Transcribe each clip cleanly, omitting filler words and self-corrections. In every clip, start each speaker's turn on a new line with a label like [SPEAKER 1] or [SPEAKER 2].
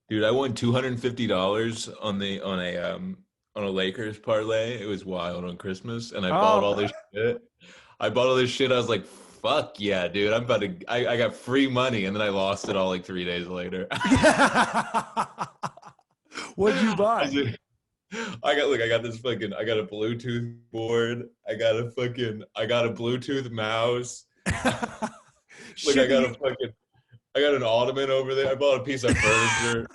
[SPEAKER 1] Dude, I won $250 on a Lakers parlay. It was wild on Christmas, and I bought all
[SPEAKER 2] Oh,
[SPEAKER 1] this shit. I bought all this shit. I was like, "Fuck yeah, dude! I'm about to." I got free money, and then I lost it all like 3 days later.
[SPEAKER 2] what'd you
[SPEAKER 1] I,
[SPEAKER 2] buy?
[SPEAKER 1] just- I got this fucking. I got a Bluetooth board. I got a Bluetooth mouse. Like
[SPEAKER 2] Shit that you
[SPEAKER 1] I got an ottoman over there. I bought a piece of furniture.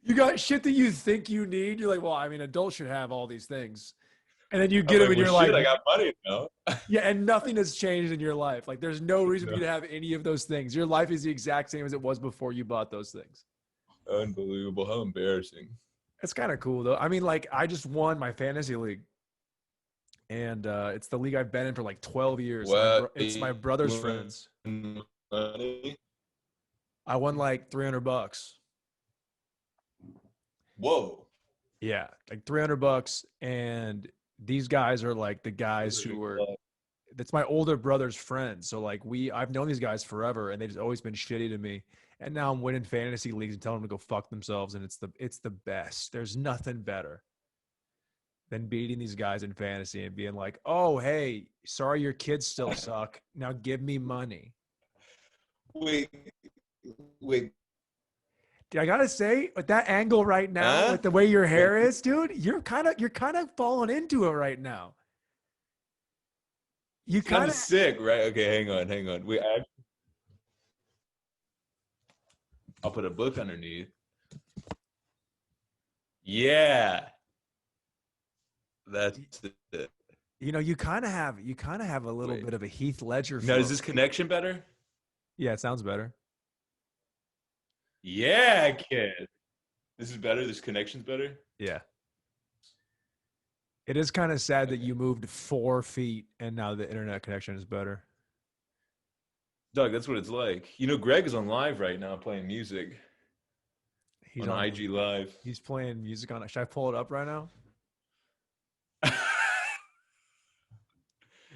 [SPEAKER 2] you got shit that you think you need. You're like, well, I mean, adults should have all these things, and then you
[SPEAKER 1] I'm
[SPEAKER 2] get them,
[SPEAKER 1] like,
[SPEAKER 2] and
[SPEAKER 1] well,
[SPEAKER 2] you're
[SPEAKER 1] shit,
[SPEAKER 2] like,
[SPEAKER 1] I got money now.
[SPEAKER 2] yeah, and nothing has changed in your life. Like, there's no reason for
[SPEAKER 1] No,
[SPEAKER 2] you to have any of those things. Your life is the exact same as it was before you bought those things.
[SPEAKER 1] unbelievable. How embarrassing.
[SPEAKER 2] It's kind of cool though. I mean, like, I just won my fantasy league, and it's the league I've been in for like 12 years.
[SPEAKER 1] What?
[SPEAKER 2] It's my brother's friends.
[SPEAKER 1] Money?
[SPEAKER 2] I won like $300.
[SPEAKER 1] Whoa.
[SPEAKER 2] Yeah, like $300, and these guys are like the guys who were. That's my older brother's friends. So like I've known these guys forever, and they've always been shitty to me. And now I'm winning fantasy leagues and telling them to go fuck themselves, and it's the best. There's nothing better than beating these guys in fantasy and being like, oh hey, sorry your kids still suck. Now give me money.
[SPEAKER 1] Wait, wait,
[SPEAKER 2] Dude, I gotta say, with that angle right now,
[SPEAKER 1] huh?
[SPEAKER 2] with the way your
[SPEAKER 1] Wait,
[SPEAKER 2] hair is, dude, you're kind of falling into it right now. You
[SPEAKER 1] it's kind
[SPEAKER 2] kind
[SPEAKER 1] of
[SPEAKER 2] of
[SPEAKER 1] sick, right? Okay, hang on. I'll put a book underneath. Yeah, that's it.
[SPEAKER 2] you kind of have a little
[SPEAKER 1] Wait.
[SPEAKER 2] bit of a Heath Ledger
[SPEAKER 1] Now, is
[SPEAKER 2] flow.
[SPEAKER 1] this connection better?
[SPEAKER 2] Yeah, it sounds better.
[SPEAKER 1] Yeah, kid. This is better. This connection's better.
[SPEAKER 2] Yeah. It is kind of sad that
[SPEAKER 1] Okay.
[SPEAKER 2] you moved 4 feet and now the internet connection is better.
[SPEAKER 1] Doug, that's what it's like. You know, Greg is on live right now playing music
[SPEAKER 2] He's
[SPEAKER 1] on
[SPEAKER 2] on.
[SPEAKER 1] IG Live.
[SPEAKER 2] He's playing music on. Should I pull it up right now?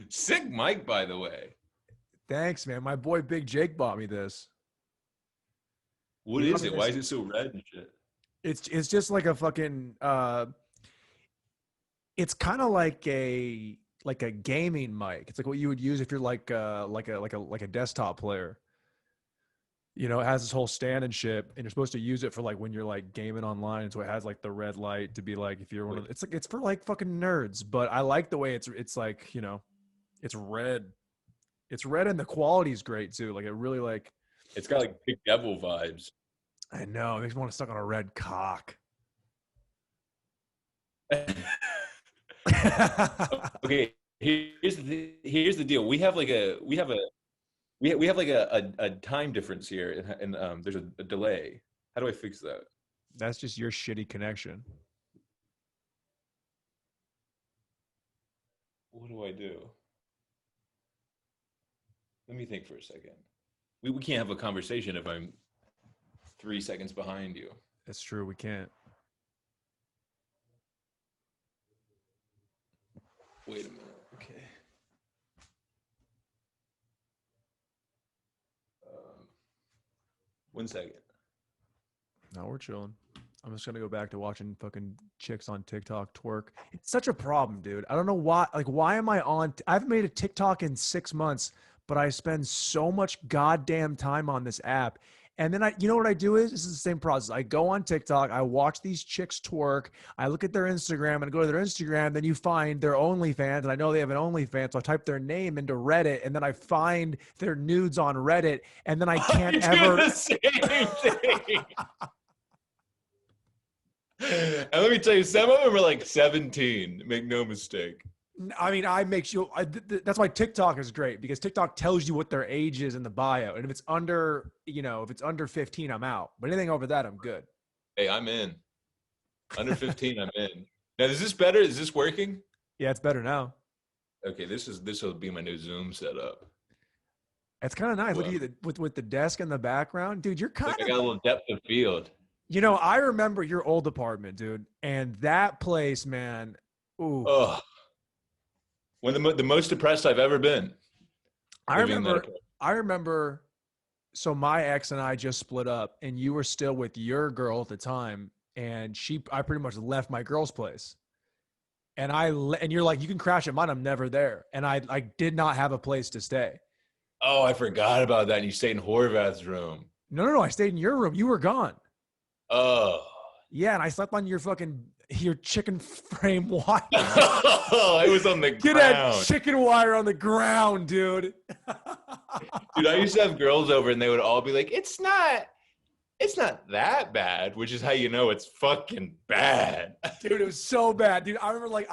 [SPEAKER 1] Sick mic, by the way.
[SPEAKER 2] Thanks, man. My boy Big Jake bought me this.
[SPEAKER 1] What
[SPEAKER 2] He bought
[SPEAKER 1] is
[SPEAKER 2] me
[SPEAKER 1] it? Why
[SPEAKER 2] this.
[SPEAKER 1] is it so red and shit?
[SPEAKER 2] It's just like a fucking. It's kind of like a gaming mic. It's like what you would use if you're like a desktop player. It has this whole stand and shit, and you're supposed to use it for like when you're like gaming online. So it has like the red light to be like if you're one of
[SPEAKER 1] Wait,
[SPEAKER 2] it's like it's for like fucking nerds. But I like the way it's like it's red. It's red and the quality is great too. Like it really like
[SPEAKER 1] it's got like Big Devil vibes.
[SPEAKER 2] I know it makes me want to suck on a red cock.
[SPEAKER 1] Okay, here's the deal. We have like a time difference here, and there's a delay. How do I fix that?
[SPEAKER 2] That's just your shitty connection.
[SPEAKER 1] What do I do? Let me think for a second. We can't have a conversation if I'm 3 seconds behind you.
[SPEAKER 2] It's true. We can't.
[SPEAKER 1] Wait a minute. Okay. 1 second.
[SPEAKER 2] No, we're chilling. I'm just gonna go back to watching fucking chicks on TikTok twerk. It's such a problem, dude. I don't know why. Like, why am I on? I haven't made a TikTok in 6 months, but I spend so much goddamn time on this app. And then you know what I do is this is the same process. I go on TikTok, I watch these chicks twerk, I look at their Instagram and go to their Instagram. Then you find their OnlyFans, and I know they have an OnlyFans, so I type their name into Reddit, and then I find their nudes on Reddit, and then I can't
[SPEAKER 1] I do
[SPEAKER 2] ever.
[SPEAKER 1] the same thing. And let me tell you, some of them are like 17. Make no mistake.
[SPEAKER 2] I mean, I make sure that's why TikTok is great because TikTok tells you what their age is in the bio, and if it's under 15, I'm out. But anything over that, I'm good.
[SPEAKER 1] Hey, I'm in. Under 15, I'm in. Now, is this better? Is this working?
[SPEAKER 2] Yeah, it's better now.
[SPEAKER 1] Okay, this will be my new Zoom setup.
[SPEAKER 2] It's kind of nice. Look
[SPEAKER 1] Well,
[SPEAKER 2] at you with the desk in the background, dude. You're kind
[SPEAKER 1] like I
[SPEAKER 2] of.
[SPEAKER 1] got a little depth of field.
[SPEAKER 2] I remember your old apartment, dude, and that place, man. Ooh,
[SPEAKER 1] Oh, one of the most depressed I've ever been
[SPEAKER 2] I
[SPEAKER 1] living in that
[SPEAKER 2] remember.
[SPEAKER 1] apartment.
[SPEAKER 2] I remember So my ex and I just split up, and you were still with your girl at the time, and I pretty much left my girl's place, and you're like, you can crash at mine. I'm never there, and I did not have a place to stay.
[SPEAKER 1] Oh, I forgot about that. And you stayed in Horvath's room.
[SPEAKER 2] No. I stayed in your room. You were gone.
[SPEAKER 1] Oh.
[SPEAKER 2] Yeah, and I slept on your chicken frame wire.
[SPEAKER 1] Oh, it was on the
[SPEAKER 2] Get
[SPEAKER 1] ground.
[SPEAKER 2] that chicken wire on the ground, dude.
[SPEAKER 1] Dude, I used to have girls over and they would all be like, it's not that bad, which is how you know it's fucking bad.
[SPEAKER 2] Dude, it was so bad. Dude, I remember like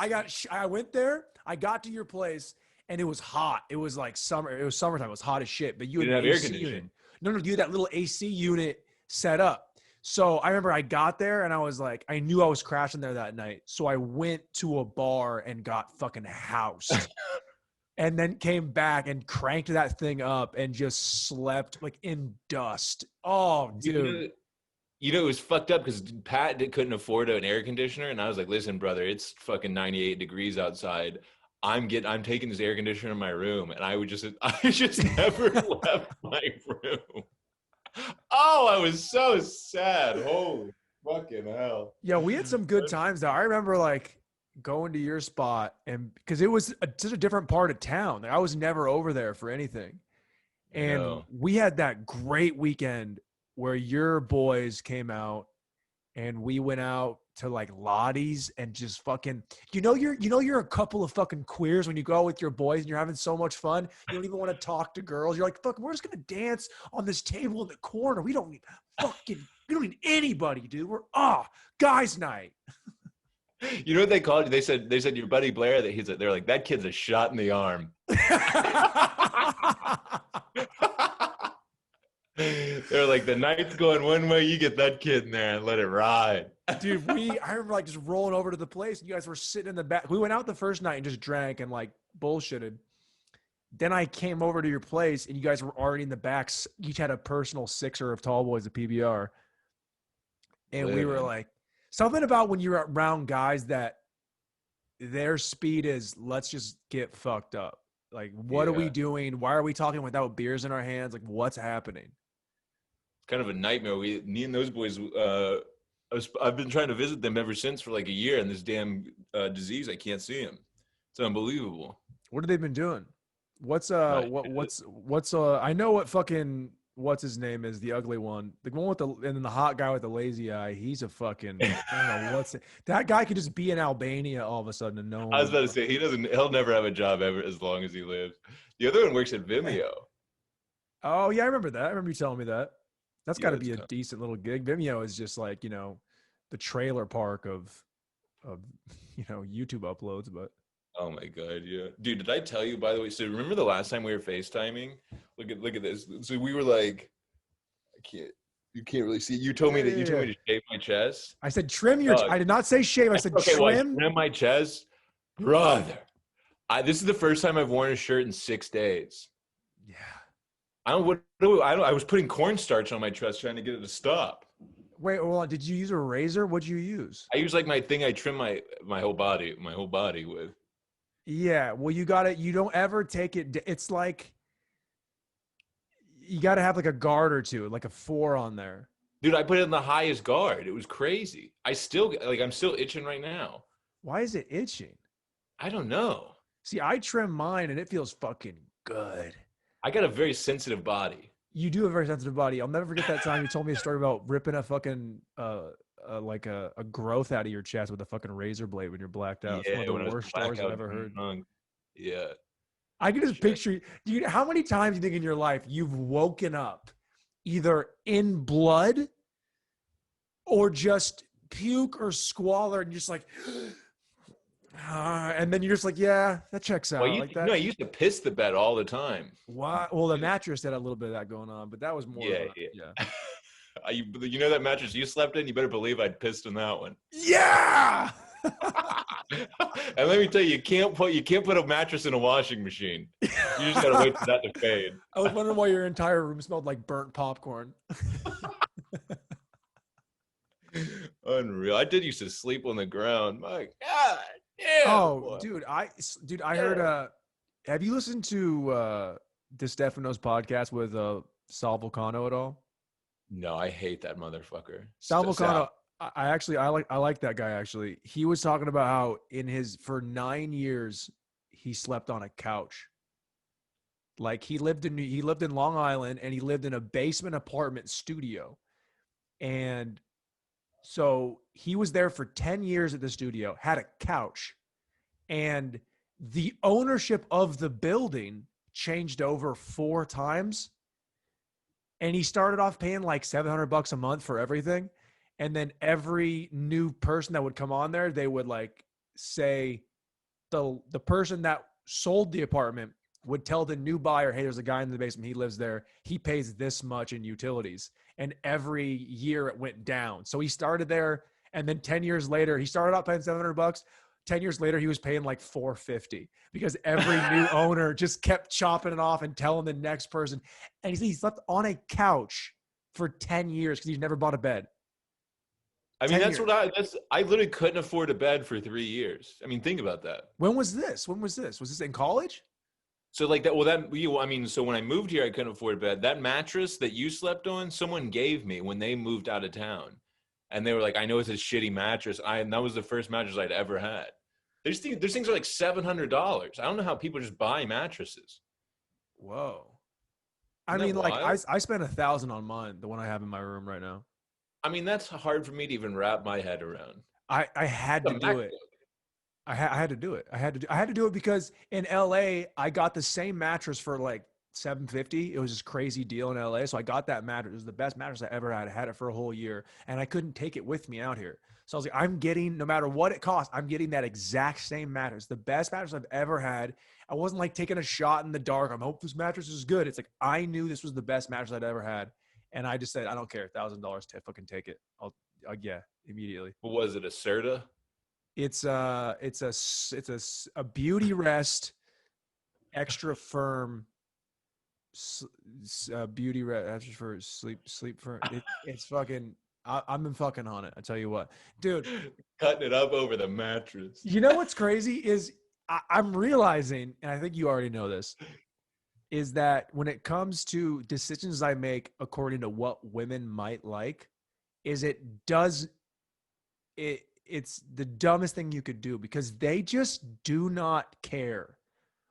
[SPEAKER 2] I went there, I got to your place, and it was hot. It was like summer. It was summertime. It was hot as shit. But you had
[SPEAKER 1] didn't
[SPEAKER 2] an
[SPEAKER 1] have air
[SPEAKER 2] AC
[SPEAKER 1] conditioning.
[SPEAKER 2] unit. No, you had that little AC unit set up. So I remember I got there and I was like, I knew I was crashing there that night. So I went to a bar and got fucking housed. And then came back and cranked that thing up and just slept like in dust. Oh, dude.
[SPEAKER 1] It was fucked up because Pat couldn't afford an air conditioner. And I was like, listen, brother, it's fucking 98 degrees outside. I'm taking this air conditioner in my room. And I just never left my room. Oh, I was so sad. Holy fucking hell.
[SPEAKER 2] Yeah, we had some good times though. I remember like going to your spot, and because it was just a different part of town. Like, I was never over there for anything. And we had that great weekend where your boys came out and we went out to like Lottie's and just fucking, you're a couple of fucking queers when you go out with your boys and you're having so much fun. You don't even want to talk to girls. You're like, fuck, we're just going to dance on this table in the corner. We don't need anybody, dude. We're guys night.
[SPEAKER 1] You know what they called you? They said your buddy Blair, they're like, that kid's a shot in the arm. They're like, the night's going one way, you get that kid in there and let it ride.
[SPEAKER 2] Dude, I remember like just rolling over to the place and you guys were sitting in the back. We went out the first night and just drank and like bullshitted. Then I came over to your place and you guys were already in the back. Each had a personal sixer of Tall Boys at PBR. And we were like, something about when you're around guys that their speed is, let's just get fucked up. Like, what are we doing? Why are we talking without beers in our hands? Like, what's happening?
[SPEAKER 1] It's kind of a nightmare. Me and those boys, I've been trying to visit them ever since for like a year, and this damn disease, I can't see him. It's unbelievable.
[SPEAKER 2] What have they been doing? I know what fucking, what's his name is, the ugly one, the one and then the hot guy with the lazy eye. He's a fucking, I don't know that guy could just be in Albania all of a sudden and no one.
[SPEAKER 1] I was about to say, he'll never have a job ever as long as he lives. The other one works at Vimeo.
[SPEAKER 2] Oh yeah, I remember that. I remember you telling me that. That's got to be a decent little gig. Vimeo is just like, the trailer park of YouTube uploads, but.
[SPEAKER 1] Oh my God, yeah. Dude, did I tell you, by the way, so remember the last time we were FaceTiming? Look at this. So we were like, you can't really see. You told me that you told me to shave my chest.
[SPEAKER 2] I said trim your I did not say shave. I said trim.
[SPEAKER 1] Well, trim my chest. Brother. This is the first time I've worn a shirt in 6 days.
[SPEAKER 2] Yeah.
[SPEAKER 1] I was putting cornstarch on my chest trying to get it to stop.
[SPEAKER 2] Wait, hold on. Did you use a razor? What'd you use?
[SPEAKER 1] I use like my thing I trim my whole body with.
[SPEAKER 2] Yeah, well, you don't ever take it. It's like, you got to have like a guard or two, like a 4 on there.
[SPEAKER 1] Dude, I put it in the highest guard. It was crazy. I'm still itching right now.
[SPEAKER 2] Why is it itching?
[SPEAKER 1] I don't know.
[SPEAKER 2] See, I trim mine and it feels fucking good.
[SPEAKER 1] I got a very sensitive body.
[SPEAKER 2] You do have a very sensitive body. I'll never forget that time you told me a story about ripping a fucking, like a growth out of your chest with a fucking razor blade when you're blacked out.
[SPEAKER 1] Yeah,
[SPEAKER 2] it's one of the worst stories I've ever heard.
[SPEAKER 1] Yeah.
[SPEAKER 2] I can just picture you. How many times do you think in your life you've woken up either in blood or just puke or squalor and you're just like, and then you're just like, yeah, that checks out.
[SPEAKER 1] I used to piss the bed all the time.
[SPEAKER 2] Why? Well, the mattress had a little bit of that going on, but that was more. Yeah.
[SPEAKER 1] You know that mattress you slept in? You better believe I'd pissed in that one.
[SPEAKER 2] Yeah.
[SPEAKER 1] And let me tell you, you can't put a mattress in a washing machine. You just gotta wait for that to fade.
[SPEAKER 2] I was wondering why your entire room smelled like burnt popcorn.
[SPEAKER 1] Unreal. I did used to sleep on the ground. My God. Yeah.
[SPEAKER 2] Oh,
[SPEAKER 1] boy.
[SPEAKER 2] dude, I heard. Have you listened to DeStefano's podcast with Sal Vulcano at all?
[SPEAKER 1] No, I hate that motherfucker.
[SPEAKER 2] Sal Vulcano,
[SPEAKER 1] Sal.
[SPEAKER 2] I like that guy actually. He was talking about how for 9 years he slept on a couch. Like he lived in Long Island and he lived in a basement apartment studio. And so he was there for 10 years at the studio, had a couch, and the ownership of the building changed over 4 times. And he started off paying like $700 a month for everything. And then every new person that would come on there, they would like say the person that sold the apartment would tell the new buyer, hey, there's a guy in the basement. He lives there. He pays this much in utilities. And every year it went down. So he started there. And then 10 years later, he started out paying $700. 10 years later, he was paying like $450 because every new owner just kept chopping it off and telling the next person. And he slept on a couch for 10 years because he's never bought a bed.
[SPEAKER 1] I mean,
[SPEAKER 2] 10 years.
[SPEAKER 1] I literally couldn't afford a bed for 3 years. I mean, think about that.
[SPEAKER 2] When was this? Was this in college?
[SPEAKER 1] So like that, well, I mean, so when I moved here, I couldn't afford a bed. That mattress that you slept on, someone gave me when they moved out of town. And they were like, I know it's a shitty mattress. And that was the first mattress I'd ever had. There's things are like $700. I don't know how people just buy mattresses.
[SPEAKER 2] Whoa. I
[SPEAKER 1] Isn't that
[SPEAKER 2] mean, like
[SPEAKER 1] wild?
[SPEAKER 2] I spent 1,000 on mine, the one I have in my room right now.
[SPEAKER 1] I mean, that's hard for me to even wrap my head around.
[SPEAKER 2] I had
[SPEAKER 1] The
[SPEAKER 2] to do
[SPEAKER 1] MacBook.
[SPEAKER 2] it. I had to do it. I had to do it because in LA I got the same mattress for like 750. It was this crazy deal in LA. So I got that mattress. It was the best mattress I ever had. I had it for a whole year and I couldn't take it with me out here. So I was like, I'm getting, no matter what it costs, I'm getting that exact same mattress. The best mattress I've ever had. I wasn't like taking a shot in the dark. I hope this mattress is good. It's like I knew this was the best mattress I'd ever had. And I just said, I don't care. $1,000 to fucking take it. Yeah, immediately.
[SPEAKER 1] What was it, a Serta?
[SPEAKER 2] A beauty rest extra firm beauty rest extra for sleep firm. It's fucking. I've been fucking on it. I tell you what, dude.
[SPEAKER 1] Cutting it up over the mattress.
[SPEAKER 2] You know what's crazy is I'm realizing, and I think you already know this, is that when it comes to decisions I make according to what women might like, is it's the dumbest thing you could do because they just do not care.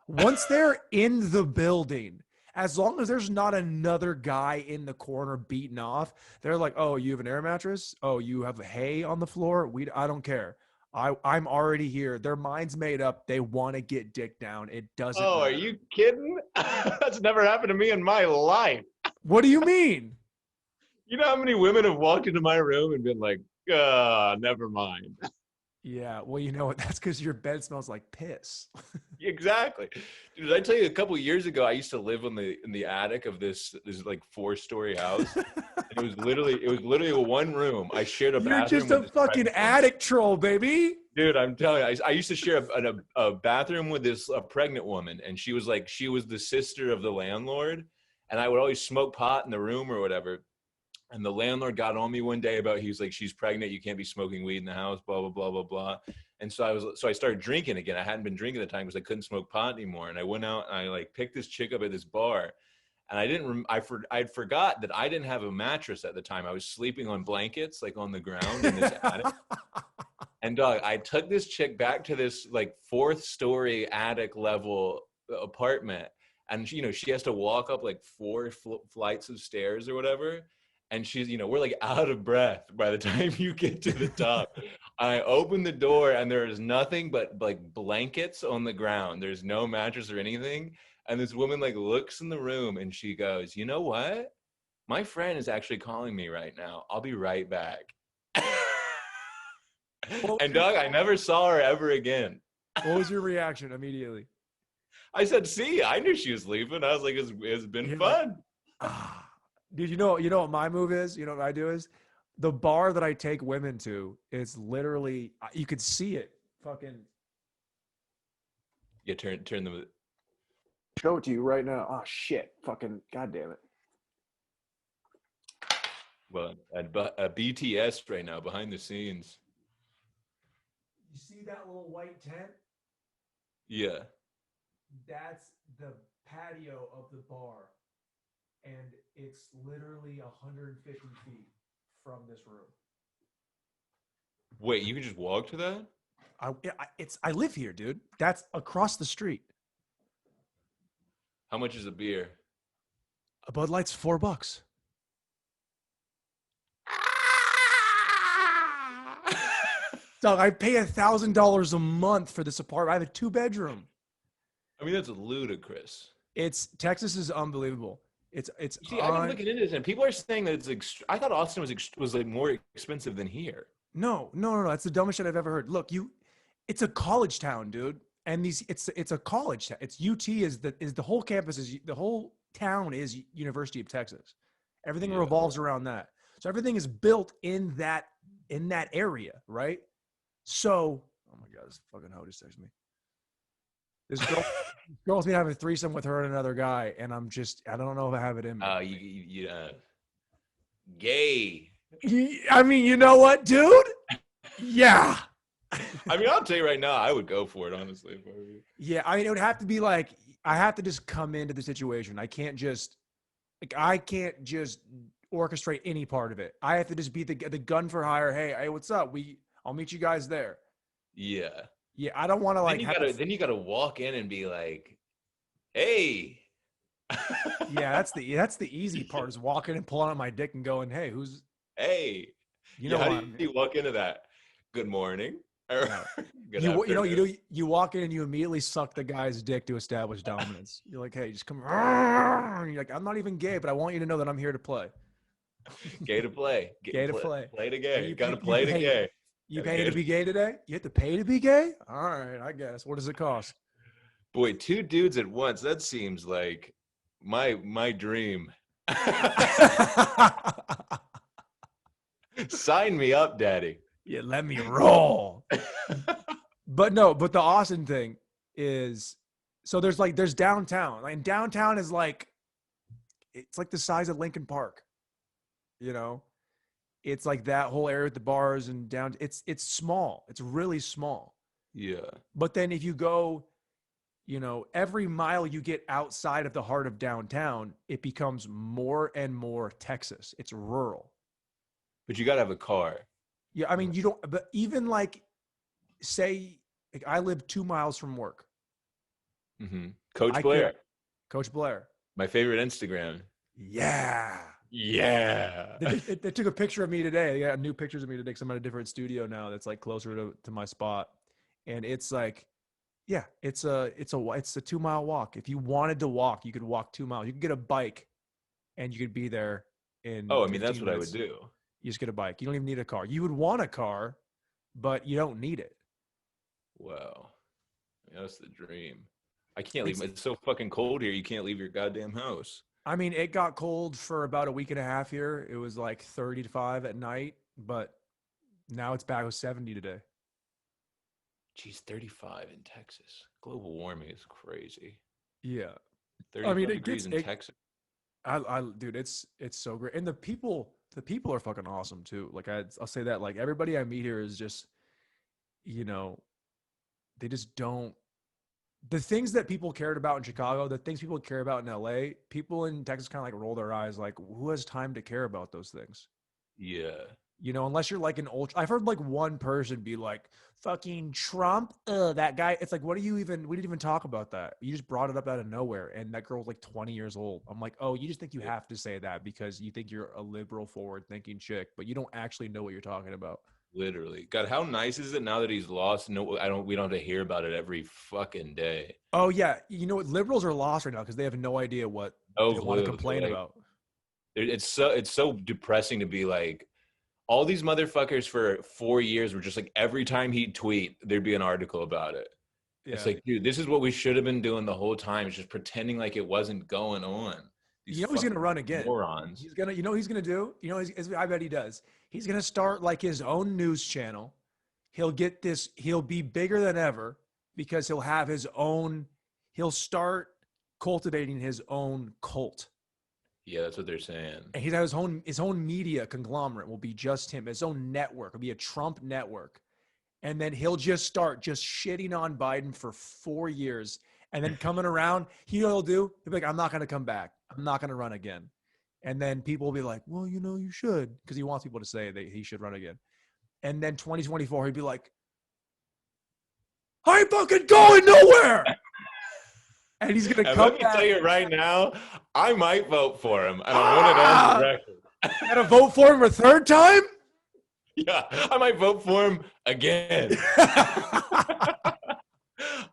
[SPEAKER 2] Once they're in the building, as long as there's not another guy in the corner beating off, they're like, "Oh, you have an air mattress? Oh, you have hay on the floor? I don't care. I'm already here." Their mind's made up. They want to get dick down. It doesn't
[SPEAKER 1] Oh, are
[SPEAKER 2] matter.
[SPEAKER 1] you kidding? That's never happened to me in my life.
[SPEAKER 2] What do you mean?
[SPEAKER 1] You know how many women have walked into my room and been like, never mind.
[SPEAKER 2] Yeah, well, you know what? That's because your bed smells like piss.
[SPEAKER 1] Exactly. Dude, did I tell you a couple of years ago I used to live in the attic of this like 4-story house? And it was literally a one room. I shared a
[SPEAKER 2] You're
[SPEAKER 1] bathroom
[SPEAKER 2] just
[SPEAKER 1] with
[SPEAKER 2] a
[SPEAKER 1] this
[SPEAKER 2] fucking
[SPEAKER 1] pregnant woman.
[SPEAKER 2] attic troll, baby.
[SPEAKER 1] Dude, I'm telling you, I used to share a bathroom with a pregnant woman, and she was the sister of the landlord, and I would always smoke pot in the room or whatever. And the landlord got on me one day about, he's like, she's pregnant, you can't be smoking weed in the house, blah blah blah blah blah. And so I started drinking again. I hadn't been drinking at the time because I couldn't smoke pot anymore. And I went out and I like picked this chick up at this bar, and I'd forgot that I didn't have a mattress at the time. I was sleeping on blankets like on the ground in this attic. And dog, I took this chick back to this like 4th-story attic level apartment, and she has to walk up like 4 flights of stairs or whatever. And she's, we're like out of breath by the time you get to the top. I open the door and there is nothing but like blankets on the ground. There's no mattress or anything. And this woman like looks in the room and she goes, "You know what? My friend is actually calling me right now. I'll be right back." And dog, I never saw her ever again.
[SPEAKER 2] What was your reaction immediately?
[SPEAKER 1] I said, "See, I knew she was leaving." I was like, it's been
[SPEAKER 2] You're like,
[SPEAKER 1] fun.
[SPEAKER 2] ah. Dude, you know what my move is? You know what I do is the bar that I take women to is literally you could see it. Fucking
[SPEAKER 1] You turn the
[SPEAKER 2] show it to you right now. Oh shit. Fucking goddamn it.
[SPEAKER 1] well at BTS right now behind the scenes.
[SPEAKER 2] You see that little white tent?
[SPEAKER 1] Yeah.
[SPEAKER 2] That's the patio of the bar. and it's literally 150 feet from this room.
[SPEAKER 1] Wait, you can just walk to that?
[SPEAKER 2] I live here, dude. That's across the street.
[SPEAKER 1] How much is a beer?
[SPEAKER 2] A Bud Light's $4. Dog, I pay $1,000 a month for this apartment. I have a 2-bedroom.
[SPEAKER 1] I mean, that's ludicrous.
[SPEAKER 2] Texas is unbelievable. It's
[SPEAKER 1] See, I've been looking into this, and people are saying that it's like I thought Austin was like more expensive than here.
[SPEAKER 2] No. That's the dumbest shit I've ever heard. Look, it's a college town, dude. And it's a college town. It's UT is the whole campus is the whole town is University of Texas. Everything revolves around that. So everything is built in that area, right? So, oh my God, this fucking hoe just texted me. This girl's been having a threesome with her and another guy, and I don't know if I have it in me.
[SPEAKER 1] Gay.
[SPEAKER 2] I mean, you know what, dude? Yeah.
[SPEAKER 1] I mean, I'll tell you right now, I would go for it, honestly.
[SPEAKER 2] Yeah, I mean, it would have to be like, I have to just come into the situation. I can't just orchestrate any part of it. I have to just be the gun for hire. Hey, what's up? I'll meet you guys there.
[SPEAKER 1] Yeah.
[SPEAKER 2] Yeah, I don't want to like.
[SPEAKER 1] Then you gotta walk in and be like, "Hey."
[SPEAKER 2] Yeah, that's the easy part is walking and pulling out my dick and going, "Hey, who's?"
[SPEAKER 1] Hey.
[SPEAKER 2] You know,
[SPEAKER 1] how do you walk into that? Good morning.
[SPEAKER 2] You walk in and you immediately suck the guy's dick to establish dominance. You're like, "Hey, just come." You're like, "I'm not even gay, but I want you to know that I'm here to play."
[SPEAKER 1] Gay to play.
[SPEAKER 2] Gay to play.
[SPEAKER 1] Play to gay. You gotta play to gay.
[SPEAKER 2] You pay to be gay today? You have to pay to be gay? All right, I guess. What does it cost?
[SPEAKER 1] Boy, 2 dudes at once. That seems like my dream. Sign me up, daddy.
[SPEAKER 2] Yeah, let me roll. But the Austin thing is, so there's downtown. And downtown is like, it's like the size of Lincoln Park. You know? It's like that whole area with the bars and down. It's small. It's really small.
[SPEAKER 1] Yeah.
[SPEAKER 2] But then if you go, every mile you get outside of the heart of downtown, it becomes more and more Texas. It's rural.
[SPEAKER 1] But you got to have a car.
[SPEAKER 2] Yeah. I mean, you don't, but even like, say, like I live 2 miles from work.
[SPEAKER 1] Mm-hmm. Coach Blair. My favorite Instagram.
[SPEAKER 2] Yeah.
[SPEAKER 1] Yeah.
[SPEAKER 2] They took a picture of me today. They got new pictures of me today because I'm at a different studio now that's like closer to my spot. And it's like, yeah, it's a 2-mile walk. If you wanted to walk, you could walk 2 miles. You could get a bike and you could be there in
[SPEAKER 1] Oh, I mean, that's what
[SPEAKER 2] minutes.
[SPEAKER 1] I would do.
[SPEAKER 2] You just get a bike. You don't even need a car. You would want a car, but you don't need it.
[SPEAKER 1] Wow. That's the dream. I can't leave. It's so fucking cold here. You can't leave your goddamn house.
[SPEAKER 2] I mean, it got cold for about a week and a half here. It was like 35 at night, but now it's back with 70 today.
[SPEAKER 1] Geez, 35 in Texas. Global warming is crazy.
[SPEAKER 2] Yeah.
[SPEAKER 1] 35 degrees in Texas.
[SPEAKER 2] Dude, it's so great. And the people are fucking awesome too. Like I'll say that, like everybody I meet here is just, they just don't, the things that people cared about in Chicago, the things people care about in LA, people in Texas kind of like roll their eyes, like who has time to care about those things?
[SPEAKER 1] Yeah.
[SPEAKER 2] Unless you're like an ultra, I've heard like one person be like, fucking Trump, that guy. It's like, we didn't even talk about that. You just brought it up out of nowhere. And that girl's like 20 years old. I'm like, oh, you just think you have to say that because you think you're a liberal, forward thinking chick, but you don't actually know what you're talking about.
[SPEAKER 1] Literally. God, how nice is it now that he's lost? No, we don't have to hear about it every fucking day.
[SPEAKER 2] Oh yeah. You know what? Liberals are lost right now because they have no idea what they want to complain about.
[SPEAKER 1] It's so depressing to be like, all these motherfuckers for 4 years were just like, every time he'd tweet, there'd be an article about it. Yeah. It's like, dude, this is what we should have been doing the whole time. It's just pretending like it wasn't going on.
[SPEAKER 2] He's going to run again.
[SPEAKER 1] Morons.
[SPEAKER 2] He's going to, he's going to do? I bet he does. He's going to start like his own news channel. He'll be bigger than ever because he'll start cultivating his own cult.
[SPEAKER 1] Yeah, that's what they're saying.
[SPEAKER 2] And he'll have his own media conglomerate will be just him. His own network will be a Trump network. And then he'll just start just shitting on Biden for 4 years. And then coming around, he'll be like, I'm not going to come back. I'm not going to run again. And then people will be like, well, you should, because he wants people to say that he should run again. And then 2024, he'd be like, I ain't fucking going nowhere. And he's going to
[SPEAKER 1] And
[SPEAKER 2] come
[SPEAKER 1] let me
[SPEAKER 2] back.
[SPEAKER 1] tell you right now, I might vote for him. And I want it on the record.
[SPEAKER 2] You got to vote for him a third time?
[SPEAKER 1] Yeah, I might vote for him again.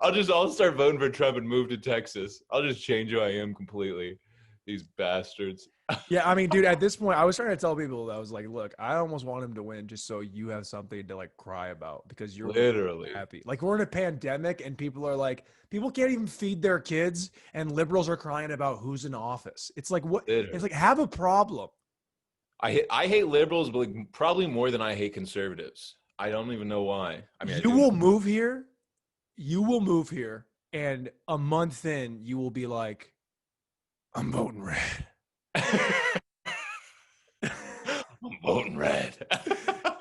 [SPEAKER 1] I'll start voting for Trump and move to Texas. I'll just change who I am completely. These bastards.
[SPEAKER 2] Yeah, I mean, dude, at this point, I was trying to tell people that I was like, look, I almost want him to win just so you have something to like cry about because you're
[SPEAKER 1] Literally
[SPEAKER 2] happy. Like we're in a pandemic and people are like, people can't even feed their kids and liberals are crying about who's in office. It's like, what?
[SPEAKER 1] Literally.
[SPEAKER 2] It's like, have a problem.
[SPEAKER 1] I hate liberals, but like probably more than I hate conservatives. I don't even know why. I mean,
[SPEAKER 2] You will move here. You will move here. And a month in, you will be like, I'm voting red.
[SPEAKER 1] I'm voting red.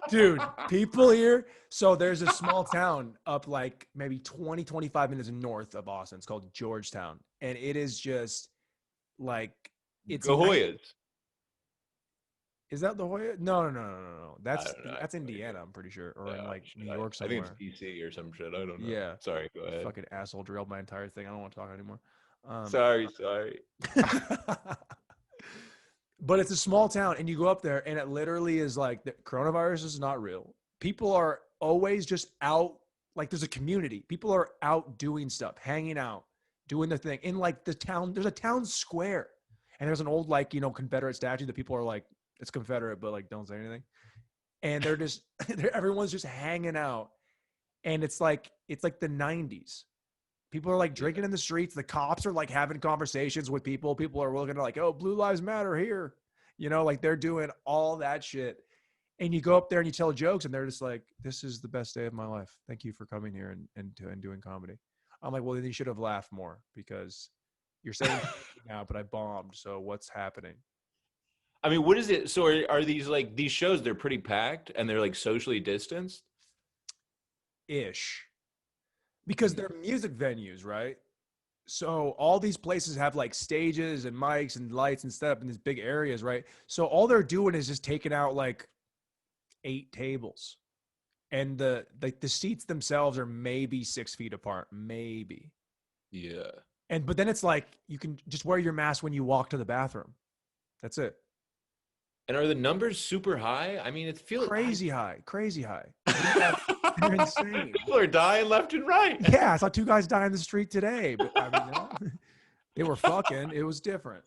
[SPEAKER 2] Dude, people here. So there's a small town up like maybe 20, 25 minutes north of Austin. It's called Georgetown. And it is just like, it's
[SPEAKER 1] Go Hoyas.
[SPEAKER 2] Is that La Jolla? No. That's Indiana,
[SPEAKER 1] Good.
[SPEAKER 2] I'm pretty sure. Or
[SPEAKER 1] Yeah,
[SPEAKER 2] in like New York somewhere.
[SPEAKER 1] I think it's DC or some shit. I don't know.
[SPEAKER 2] Yeah.
[SPEAKER 1] Sorry, go ahead.
[SPEAKER 2] Fucking asshole drilled my entire thing. I don't want to talk anymore.
[SPEAKER 1] Sorry.
[SPEAKER 2] But it's a small town, and you go up there, and it literally is like the coronavirus is not real. People are always just out. Like there's a community. People are out doing stuff, hanging out, doing their thing in like the town. There's a town square, and there's an old like Confederate statue that people are like, it's Confederate, but like don't say anything. And they're just everyone's just hanging out, and it's like the 90s. People are like drinking in the streets. The cops are like having conversations with people. People are looking like, oh, Blue Lives Matter here. Like they're doing all that shit. And you go up there and you tell jokes and they're just like, this is the best day of my life. Thank you for coming here and doing comedy. I'm like, well, then you should have laughed more because you're saying now, but I bombed. So what's happening?
[SPEAKER 1] I mean, what is it? So are these like these shows, they're pretty packed and they're like socially distanced?
[SPEAKER 2] Ish. Because they're music venues, right? So all these places have like stages and mics and lights and stuff in these big areas, right? So all they're doing is just taking out like 8 tables. And the seats themselves are maybe 6 feet apart, maybe.
[SPEAKER 1] Yeah.
[SPEAKER 2] But then it's like you can just wear your mask when you walk to the bathroom. That's it.
[SPEAKER 1] And are the numbers super high? I mean, it feels
[SPEAKER 2] crazy high. They're insane.
[SPEAKER 1] People are dying left and right.
[SPEAKER 2] Yeah, I saw 2 guys die in the street today, but I mean, they were fucking. It was different.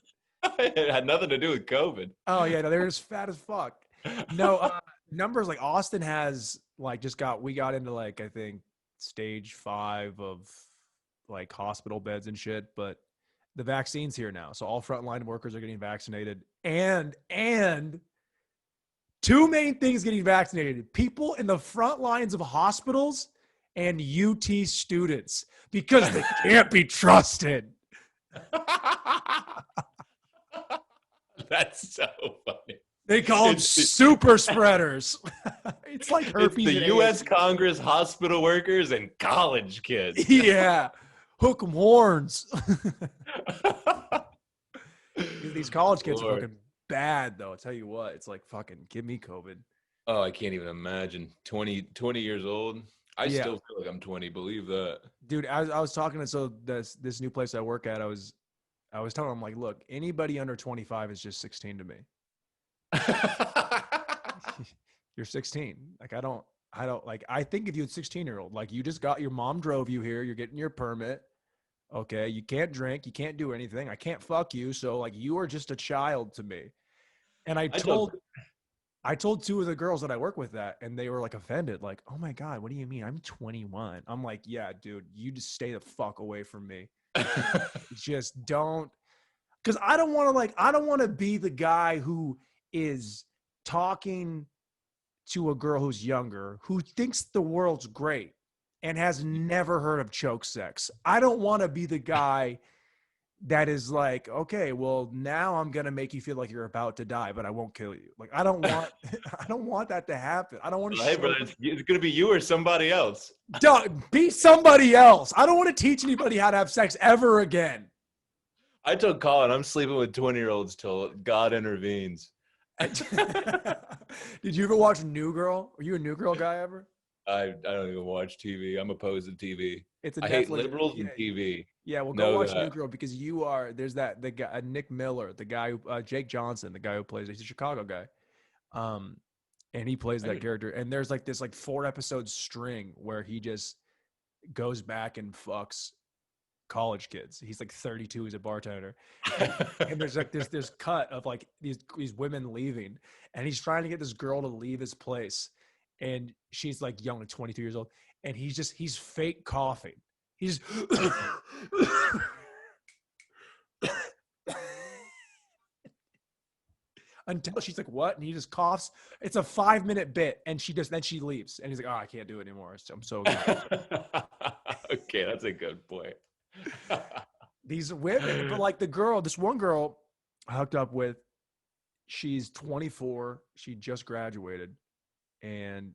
[SPEAKER 1] It had nothing to do with COVID.
[SPEAKER 2] Oh yeah, no, they were just fat as fuck. No, numbers like Austin has like we got into like I think stage 5 of like hospital beds and shit, but the vaccine's here now, so all frontline workers are getting vaccinated, and 2 main things getting vaccinated: people in the front lines of hospitals and UT students, because they can't be trusted.
[SPEAKER 1] That's so funny.
[SPEAKER 2] They call them super spreaders. It's like herpes.
[SPEAKER 1] It's the U.S. Congress, hospital workers, and college kids.
[SPEAKER 2] Yeah. Hook 'em horns. These college kids are fucking bad, though. I'll tell you what. It's like, fucking give me COVID.
[SPEAKER 1] Oh, I can't even imagine. 20 years old. I still feel like I'm 20. Believe that. Dude,
[SPEAKER 2] I was talking to this new place I work at. I was telling them, like, look, anybody under 25 is just 16 to me. You're 16. Like, I don't like, I think if you had 16-year-old, like you just got your mom drove you here, you're getting your permit. Okay. You can't drink. You can't do anything. I can't fuck you. So like, you are just a child to me. And I told 2 of the girls that I work with that, and they were like offended. Like, oh my God, what do you mean? I'm 21. I'm like, yeah, dude, you just stay the fuck away from me. Just don't. Cause I don't want to be the guy who is talking to a girl who's younger, who thinks the world's great and has never heard of choke sex. I don't want to be the guy that is like, okay, well, now I'm going to make you feel like you're about to die, but I won't kill you. Like, I don't want that to happen. I don't want to.
[SPEAKER 1] Hey, brother, it's going to be you or somebody else.
[SPEAKER 2] Be somebody else. I don't want to teach anybody how to have sex ever again.
[SPEAKER 1] I told Colin I'm sleeping with 20-year-olds till God intervenes.
[SPEAKER 2] Did you ever watch New Girl? Were you a New Girl guy ever?
[SPEAKER 1] I don't even watch TV. I'm opposed to TV.
[SPEAKER 2] It's a
[SPEAKER 1] I hate
[SPEAKER 2] Netflix.
[SPEAKER 1] liberals
[SPEAKER 2] Yeah,
[SPEAKER 1] and TV.
[SPEAKER 2] yeah. Well, go
[SPEAKER 1] Know
[SPEAKER 2] watch New
[SPEAKER 1] that.
[SPEAKER 2] Girl because you are. There's the guy Nick Miller, the guy who Jake Johnson, the guy who plays. He's a Chicago guy, um, and he plays that character. And there's like this 4 episode string where he just goes back and fucks college kids. He's like 32. He's a bartender, and there's like this cut of like these women leaving, and he's trying to get this girl to leave his place, and she's like young, like 22 years old, and he's fake coughing. He's until she's like, what? And he just coughs. It's a 5-minute bit, and then she leaves, and he's like, oh, I can't do it anymore. I'm so good.
[SPEAKER 1] Okay, that's a good point.
[SPEAKER 2] These women, but like this one girl I hooked up with, she's 24. She just graduated, and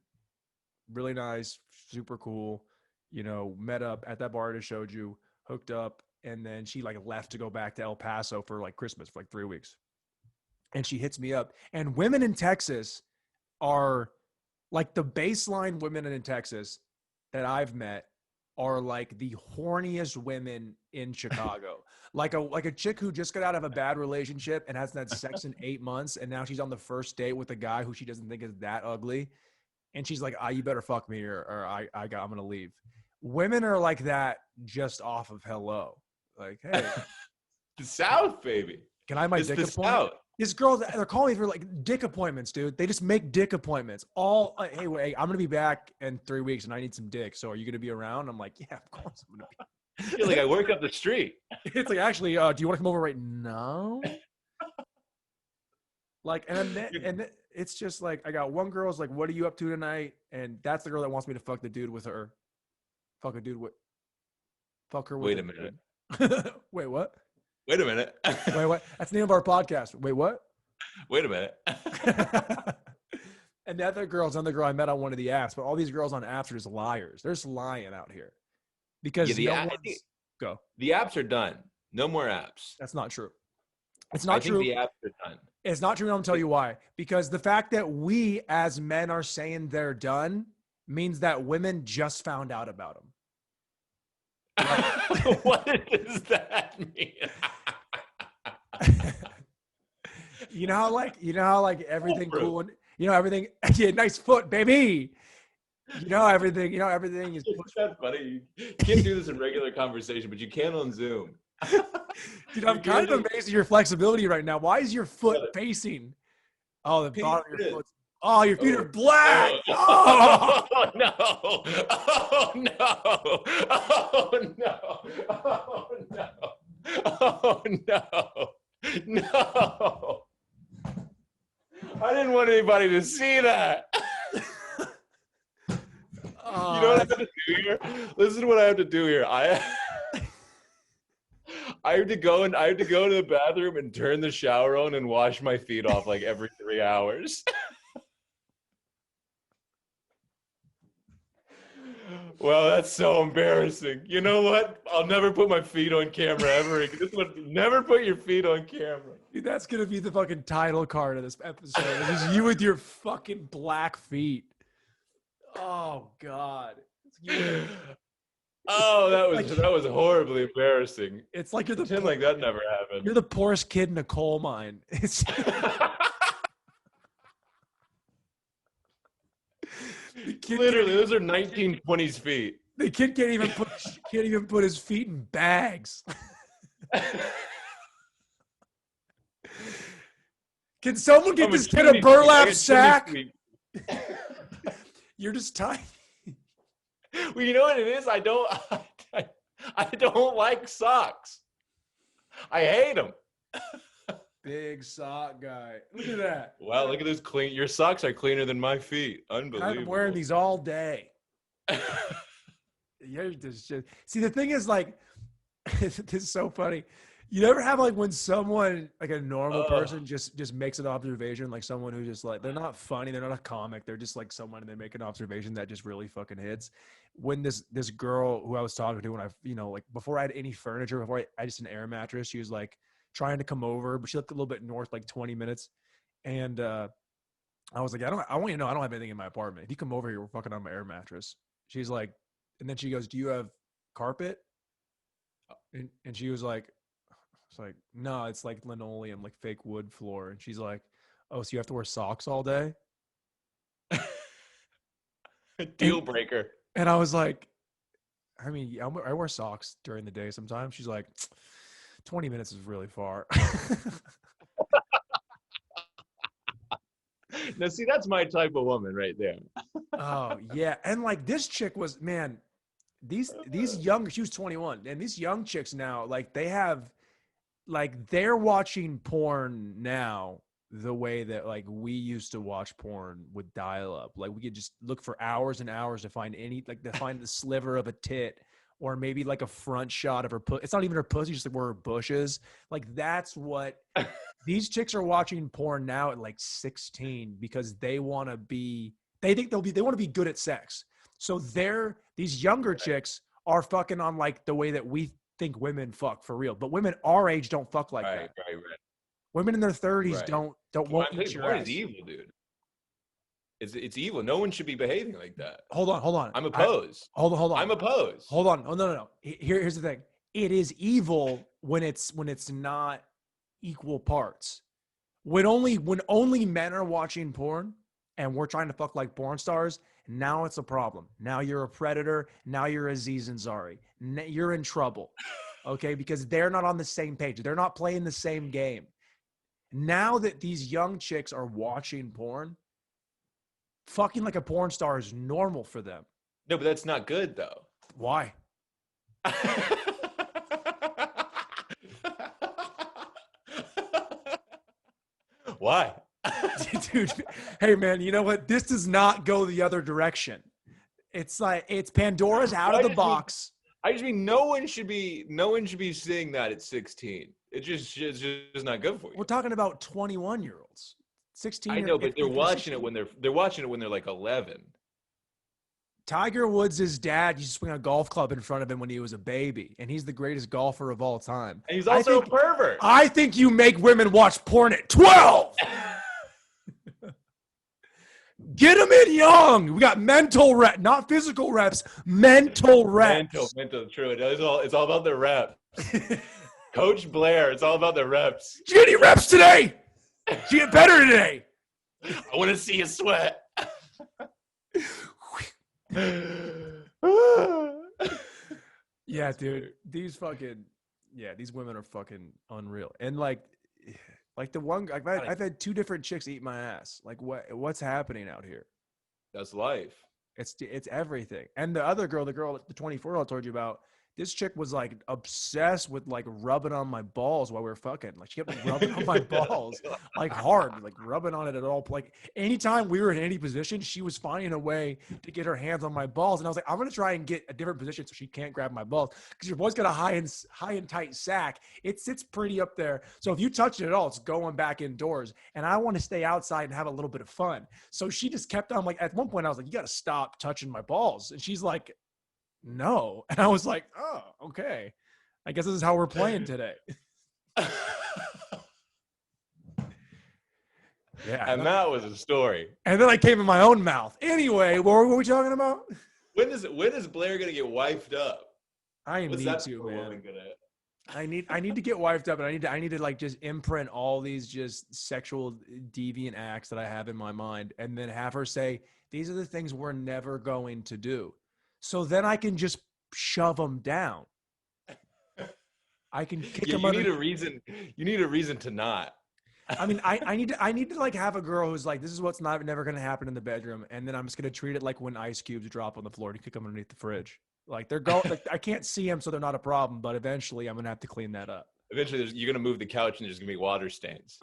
[SPEAKER 2] really nice, super cool. Met up at that bar I just showed you, hooked up, and then she like left to go back to El Paso for like Christmas for like 3 weeks. And she hits me up. And women in Texas are like the baseline women in Texas that I've met are like the horniest women in Chicago. like a chick who just got out of a bad relationship and hasn't had sex in 8 months, and now she's on the first date with a guy who she doesn't think is that ugly, and she's like, you better fuck me or I'm gonna leave. Women are like that just off of hello. Like, hey,
[SPEAKER 1] The South, baby.
[SPEAKER 2] can I have my
[SPEAKER 1] It's
[SPEAKER 2] dick
[SPEAKER 1] the
[SPEAKER 2] appointment?
[SPEAKER 1] South.
[SPEAKER 2] These girls, they're calling me for like dick appointments, dude. They just make dick appointments. All, hey, wait, I'm gonna be back in 3 weeks and I need some dick. So are you gonna be around? I'm like, yeah, of course I'm gonna be.
[SPEAKER 1] I feel like I work up the street.
[SPEAKER 2] It's like, actually, do you want to come over right now? Like, and it's just like, I got one girl's like, what are you up to tonight? And that's the girl that wants me to fuck the dude with her. Fuck a dude with. Fuck her with.
[SPEAKER 1] Wait a minute.
[SPEAKER 2] Wait, what?
[SPEAKER 1] Wait a minute.
[SPEAKER 2] Wait, what? That's the name of our podcast. Wait, what?
[SPEAKER 1] Wait a minute.
[SPEAKER 2] And the other girl's another girl I met on one of the apps, but all these girls on apps are just liars. They're just lying out here. Because the
[SPEAKER 1] apps are done. No more apps.
[SPEAKER 2] That's not true. It's not true.
[SPEAKER 1] I think the apps are done.
[SPEAKER 2] It's not true, and I'm going to tell you why. Because the fact that we as men are saying they're done means that women just found out about them.
[SPEAKER 1] Like, what does that mean?
[SPEAKER 2] You know how everything cool and everything. Yeah, nice foot, baby. Everything is.
[SPEAKER 1] That's funny. You can't do this in regular conversation, but you can on Zoom.
[SPEAKER 2] Dude, I'm kind of amazed at your flexibility right now. Why is your foot facing? Oh, the bottom of your foot. Oh, your feet are black.
[SPEAKER 1] Oh no! Oh no! Oh no! Oh no! Oh no! No! I didn't want anybody to see that. You know what I have to do here? Listen to what I have to do here. I have to go to the bathroom and turn the shower on and wash my feet off like every 3 hours. Well, that's so embarrassing. You know what? I'll never put my feet on camera ever again. This one, never put your feet on camera.
[SPEAKER 2] Dude, that's going to be the fucking title card of this episode. It's just you with your fucking black feet. Oh, God.
[SPEAKER 1] Oh, that was horribly embarrassing.
[SPEAKER 2] It's like you're
[SPEAKER 1] Pretend like that never happened.
[SPEAKER 2] You're the poorest kid in a coal mine. It's
[SPEAKER 1] literally those are 1920s feet.
[SPEAKER 2] The kid can't even put his feet in bags. Can someone get this kid a burlap sack? You're just tiny.
[SPEAKER 1] Well, you know what it is? I don't like socks. I hate them.
[SPEAKER 2] Big sock guy. Look at that.
[SPEAKER 1] Wow, look at this clean. Your socks are cleaner than my feet. Unbelievable.
[SPEAKER 2] I've been wearing these all day. You're just see, the thing is, like, this is so funny. You never have like when someone like a normal person just makes an observation, like someone who just like they're not funny, they're not a comic, they're just like someone and they make an observation that just really fucking hits. When this girl who I was talking to when I like before I had any furniture, before I just an air mattress, she was like trying to come over, but she lived a little bit north, like 20 minutes. And I was like, I want you to know I don't have anything in my apartment. If you come over here, we're fucking on my air mattress. She's like, and then she goes, do you have carpet? And she was like, it's like, no, it's like linoleum, like fake wood floor. And she's like, oh, so you have to wear socks all day?
[SPEAKER 1] Deal breaker.
[SPEAKER 2] And I was like, I mean, I wear socks during the day sometimes. She's like, 20 minutes is really far.
[SPEAKER 1] Now, see, that's my type of woman right there.
[SPEAKER 2] Oh, yeah. And like this chick was, man, these young, she was 21. And these young chicks now, like they have, like they're watching porn now the way that like we used to watch porn with dial up. Like we could just look for hours and hours to find to find the sliver of a tit or maybe like a front shot of her it's not even her pussy, just like where her bush is. Like that's what these chicks are watching porn now at like 16 because they want to be, they want to be good at sex. So these younger chicks are fucking on like the way that we think women fuck for real, but women our age don't fuck like that.
[SPEAKER 1] Right.
[SPEAKER 2] Women in their 30s don't won't eat your
[SPEAKER 1] porn
[SPEAKER 2] ass.
[SPEAKER 1] is evil, dude. It's evil. No one should be behaving like that.
[SPEAKER 2] Hold on.
[SPEAKER 1] I'm opposed.
[SPEAKER 2] Hold on.
[SPEAKER 1] I'm opposed.
[SPEAKER 2] Hold on. Oh no. Here's the thing. It is evil when it's not equal parts. When only men are watching porn and we're trying to fuck like porn stars, now it's a problem. Now you're a predator. Now you're Aziz Ansari. You're in trouble. Okay? Because they're not on the same page. They're not playing the same game. Now that these young chicks are watching porn, fucking like a porn star is normal for them.
[SPEAKER 1] No, but that's not good though.
[SPEAKER 2] Why?
[SPEAKER 1] Why?
[SPEAKER 2] Dude, hey man, you know what? This does not go the other direction. It's like it's Pandora's out of the box.
[SPEAKER 1] I just mean no one should be seeing that at 16. It's just not good for you.
[SPEAKER 2] We're talking about 21-year-olds. 16.
[SPEAKER 1] I know, but they're watching it when they're like 11.
[SPEAKER 2] Tiger Woods' dad used to swing a golf club in front of him when he was a baby, and he's the greatest golfer of all time.
[SPEAKER 1] And he's also a pervert.
[SPEAKER 2] I think you make women watch porn at 12. Get them in young. We got mental reps, not physical reps, mental reps.
[SPEAKER 1] Mental, true. It's all about the reps. Coach Blair, it's all about the reps.
[SPEAKER 2] Did you get any reps today? Did you get better today?
[SPEAKER 1] I want to see you sweat.
[SPEAKER 2] Yeah, dude. These women are fucking unreal. And like the one, I've had two different chicks eat my ass. Like what's happening out here?
[SPEAKER 1] That's life.
[SPEAKER 2] It's everything. And the other girl, the 24-year-old I told you about, this chick was like obsessed with like rubbing on my balls while we were fucking. Like she kept like, rubbing on my balls like hard, like rubbing on it at all. Like anytime we were in any position, she was finding a way to get her hands on my balls. And I was like, I'm gonna try and get a different position so she can't grab my balls because your boy's got a high and tight sack. It sits pretty up there. So if you touch it at all, it's going back indoors. And I want to stay outside and have a little bit of fun. So she just kept on like. At one point, I was like, you got to stop touching my balls. And she's like, no. And I was like, oh, okay. I guess this is how we're playing today. Yeah.
[SPEAKER 1] And that was a story.
[SPEAKER 2] And then I came in my own mouth. Anyway, what were we talking about?
[SPEAKER 1] When is Blair gonna get wifed up?
[SPEAKER 2] I need to, man. I need to get wifed up, and I need to like just imprint all these just sexual deviant acts that I have in my mind, and then have her say, these are the things we're never going to do. So then I can just shove them down. I can kick them under.
[SPEAKER 1] You need a reason to not.
[SPEAKER 2] I mean, I need to like have a girl who's like, this is what's never going to happen in the bedroom. And then I'm just going to treat it like when ice cubes drop on the floor to kick them underneath the fridge. Like they're going, like, I can't see them, so they're not a problem. But eventually I'm going to have to clean that up.
[SPEAKER 1] Eventually you're going to move the couch and there's going to be water stains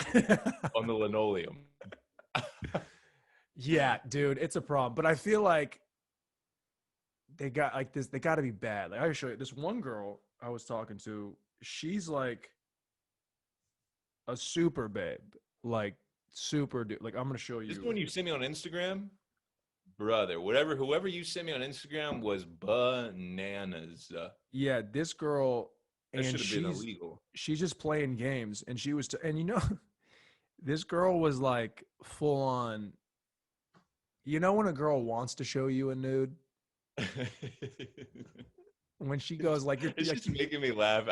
[SPEAKER 1] on the linoleum.
[SPEAKER 2] Yeah, dude, it's a problem. But I feel like they got like this, they got to be bad. Like I show you this one girl I was talking to, she's like, a super babe, like super dude. Like I'm gonna show
[SPEAKER 1] This is
[SPEAKER 2] you.
[SPEAKER 1] when you sent me on Instagram, brother. Whoever you sent me on Instagram was bananas.
[SPEAKER 2] Yeah, this girl,
[SPEAKER 1] That
[SPEAKER 2] and
[SPEAKER 1] should have been illegal.
[SPEAKER 2] she's just playing games, and she was, and this girl was like full on. You know when a girl wants to show you a nude, when she goes like you're
[SPEAKER 1] It's
[SPEAKER 2] like
[SPEAKER 1] just making me laugh.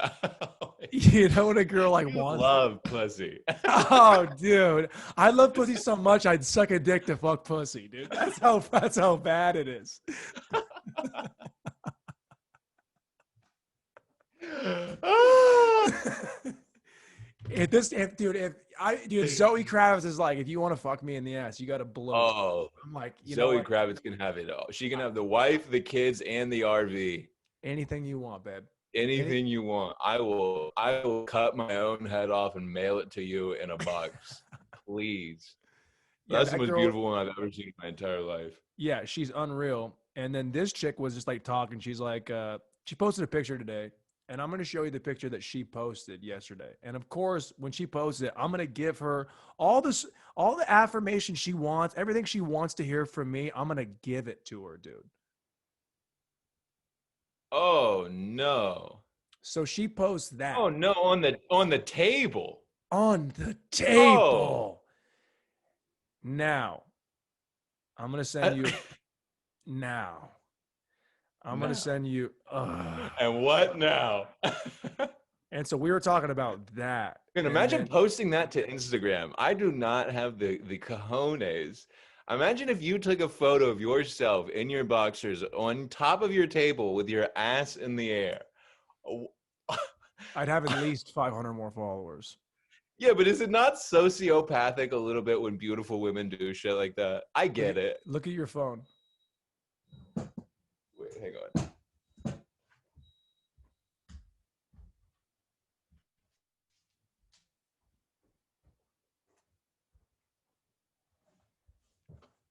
[SPEAKER 2] you know when a girl like
[SPEAKER 1] You
[SPEAKER 2] wants.
[SPEAKER 1] love pussy.
[SPEAKER 2] Oh, dude, I love pussy so much I'd suck a dick to fuck pussy, dude. That's how bad it is. Dude, Zoe Kravitz is like, if you want to fuck me in the ass, you got to blow it.
[SPEAKER 1] Oh,
[SPEAKER 2] I'm like, you know
[SPEAKER 1] Zoe
[SPEAKER 2] what?
[SPEAKER 1] Kravitz can have it all. She can have the wife, the kids, and the RV.
[SPEAKER 2] Anything you want, babe. Any,
[SPEAKER 1] Anything you want. I will cut my own head off and mail it to you in a box. Please.
[SPEAKER 2] yeah,
[SPEAKER 1] That's the
[SPEAKER 2] that
[SPEAKER 1] most
[SPEAKER 2] girl.
[SPEAKER 1] beautiful one I've ever seen in my entire life.
[SPEAKER 2] Yeah, she's unreal. And then this chick was just like talking. She's like, she posted a picture today, and I'm gonna show you the picture that she posted yesterday. And of course, when she posted it, I'm gonna give her all the affirmation she wants, everything she wants to hear from me. I'm gonna give it to her, dude.
[SPEAKER 1] Oh no.
[SPEAKER 2] So she posts that
[SPEAKER 1] Oh no, on the table.
[SPEAKER 2] on the
[SPEAKER 1] Oh.
[SPEAKER 2] table. Now, I'm gonna send you now. I'm gonna
[SPEAKER 1] Now.
[SPEAKER 2] send you.
[SPEAKER 1] And what now?
[SPEAKER 2] And so we were talking about that,
[SPEAKER 1] And
[SPEAKER 2] and
[SPEAKER 1] imagine
[SPEAKER 2] then
[SPEAKER 1] posting that to Instagram. I do not have the cojones. Imagine if you took a photo of yourself in your boxers on top of your table with your ass in the air. Oh,
[SPEAKER 2] I'd have at least 500 more followers.
[SPEAKER 1] yeah, but is it not sociopathic a little bit when beautiful women do shit like that? I get it.
[SPEAKER 2] Look at your phone.
[SPEAKER 1] Wait, hang on.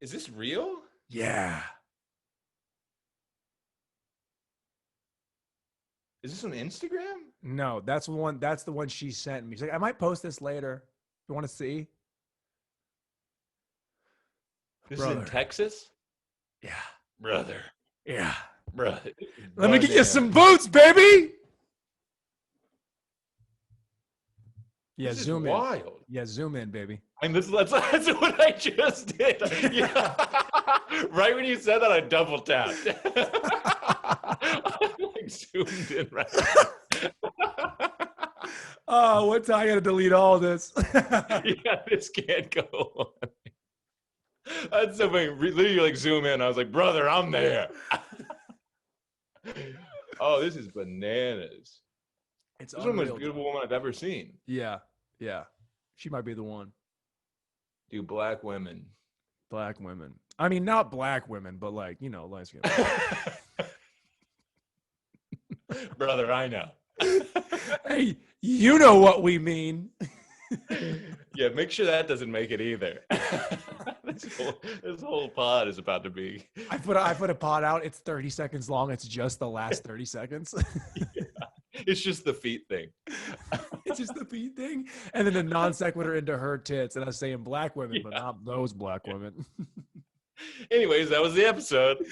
[SPEAKER 1] Is this real?
[SPEAKER 2] Yeah.
[SPEAKER 1] Is this on Instagram?
[SPEAKER 2] No, that's the one. That's the one she sent me. She's like, I might post this later. You want to see?
[SPEAKER 1] This is
[SPEAKER 2] Brother.
[SPEAKER 1] in Texas?
[SPEAKER 2] Yeah.
[SPEAKER 1] Brother.
[SPEAKER 2] Yeah.
[SPEAKER 1] Brother.
[SPEAKER 2] Let me get you some boots, baby. Yeah,
[SPEAKER 1] This is
[SPEAKER 2] zoom in.
[SPEAKER 1] wild.
[SPEAKER 2] Yeah, zoom in, baby.
[SPEAKER 1] I mean, that's what I just did. Yeah. Right when you said that, I double tapped. I like zoomed in right
[SPEAKER 2] Oh, what time I gotta delete all this?
[SPEAKER 1] yeah, this can't go on. That's so funny. Literally, like zoom in. I was like, brother, I'm there. Oh, this is bananas.
[SPEAKER 2] It's
[SPEAKER 1] This is the most
[SPEAKER 2] unreal.
[SPEAKER 1] beautiful woman I've ever seen.
[SPEAKER 2] Yeah, yeah. She might be the one.
[SPEAKER 1] Dude, black women.
[SPEAKER 2] Black women. I mean, not black women, but like, light skin.
[SPEAKER 1] Brother, I know.
[SPEAKER 2] Hey, you know what we mean.
[SPEAKER 1] Yeah, make sure that doesn't make it either. This whole pod is about to be.
[SPEAKER 2] I put a pod out. It's 30 seconds long. It's just the last 30 seconds.
[SPEAKER 1] Yeah. It's just the feet thing.
[SPEAKER 2] It's just the feet thing. And then the non sequitur into her tits. And I was saying black women, but
[SPEAKER 1] Yeah.
[SPEAKER 2] not those black women.
[SPEAKER 1] Anyways, that was the episode.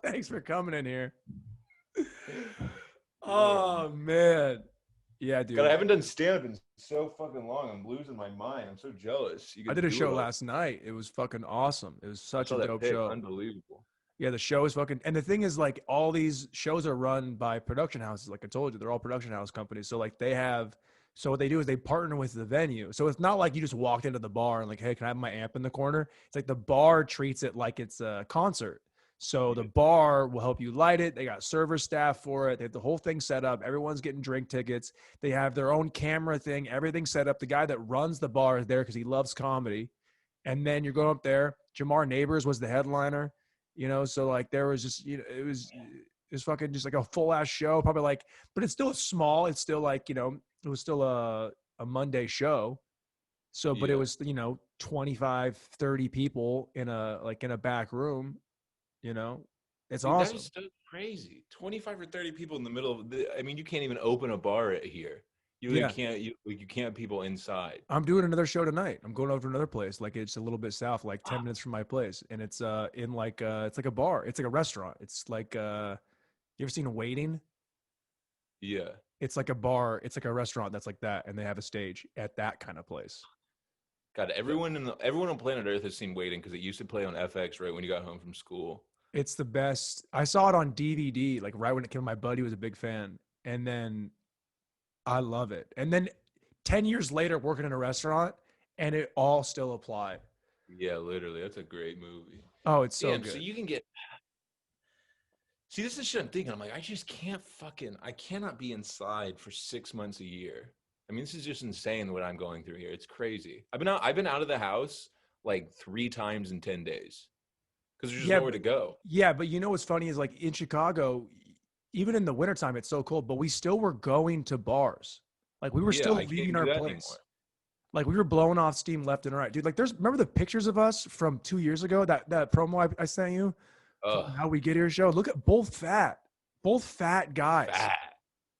[SPEAKER 2] Thanks for coming in here. Oh, man. Yeah, dude.
[SPEAKER 1] God, I haven't done stand-up in so fucking long. I'm losing my mind. I'm so jealous.
[SPEAKER 2] I did a show last night. It was fucking awesome. It was such a dope show.
[SPEAKER 1] Unbelievable.
[SPEAKER 2] Yeah, the show is fucking. And the thing is, like, all these shows are run by production houses. Like I told you, they're all production house companies. So, like, they have. So what they do is they partner with the venue. So it's not like you just walked into the bar and like, hey, can I have my amp in the corner? It's like the bar treats it like it's a concert. So the bar will help you light it. They got server staff for it. They have the whole thing set up. Everyone's getting drink tickets. They have their own camera thing. Everything's set up. The guy that runs the bar is there because he loves comedy. And then you're going up there. Jamar Neighbors was the headliner. So like there was just, it was fucking just like a full ass show, probably like, but it's still small. It's still like, it was still a Monday show. So, but it was, 25, 30 people in a back room, it's
[SPEAKER 1] Dude,
[SPEAKER 2] awesome.
[SPEAKER 1] that is so crazy. 25 or 30 people in the middle of I mean, you can't even open a bar here.
[SPEAKER 2] Yeah.
[SPEAKER 1] You can't have people inside.
[SPEAKER 2] I'm doing another show tonight. I'm going over to another place. Like it's a little bit south, like 10 minutes from my place. And it's in like it's like a bar. It's like a restaurant. It's like you ever seen Waiting?
[SPEAKER 1] Yeah.
[SPEAKER 2] It's like a bar. It's like a restaurant that's like that, and they have a stage at that kind of place.
[SPEAKER 1] God,
[SPEAKER 2] So
[SPEAKER 1] everyone on planet Earth has seen Waiting because it used to play on FX right when you got home from school.
[SPEAKER 2] it's the best. I saw it on DVD, like right when it came. My buddy was a big fan, and then I love it. And then 10 years later, working in a restaurant, and it all still applied.
[SPEAKER 1] Yeah, literally, that's a great movie.
[SPEAKER 2] Oh, it's so
[SPEAKER 1] Damn, so
[SPEAKER 2] good.
[SPEAKER 1] you can get. See, this is shit I'm thinking. I'm like, I cannot be inside for 6 months a year. I mean, this is just insane what I'm going through here. It's crazy. I've been out of the house like 3 times in 10 days because there's just
[SPEAKER 2] Yeah,
[SPEAKER 1] nowhere to go.
[SPEAKER 2] yeah, but you know what's funny is like in Chicago, even in the wintertime, it's so cold, but we still were going to bars. Like we were
[SPEAKER 1] Yeah,
[SPEAKER 2] still
[SPEAKER 1] I can't
[SPEAKER 2] leaving
[SPEAKER 1] do
[SPEAKER 2] our
[SPEAKER 1] that anymore.
[SPEAKER 2] place. Like we were blowing off steam left and right, dude. Like remember the pictures of us from 2 years ago, that promo I sent you from
[SPEAKER 1] Ugh,
[SPEAKER 2] How We Get Here show. Look at both fat guys.
[SPEAKER 1] fat,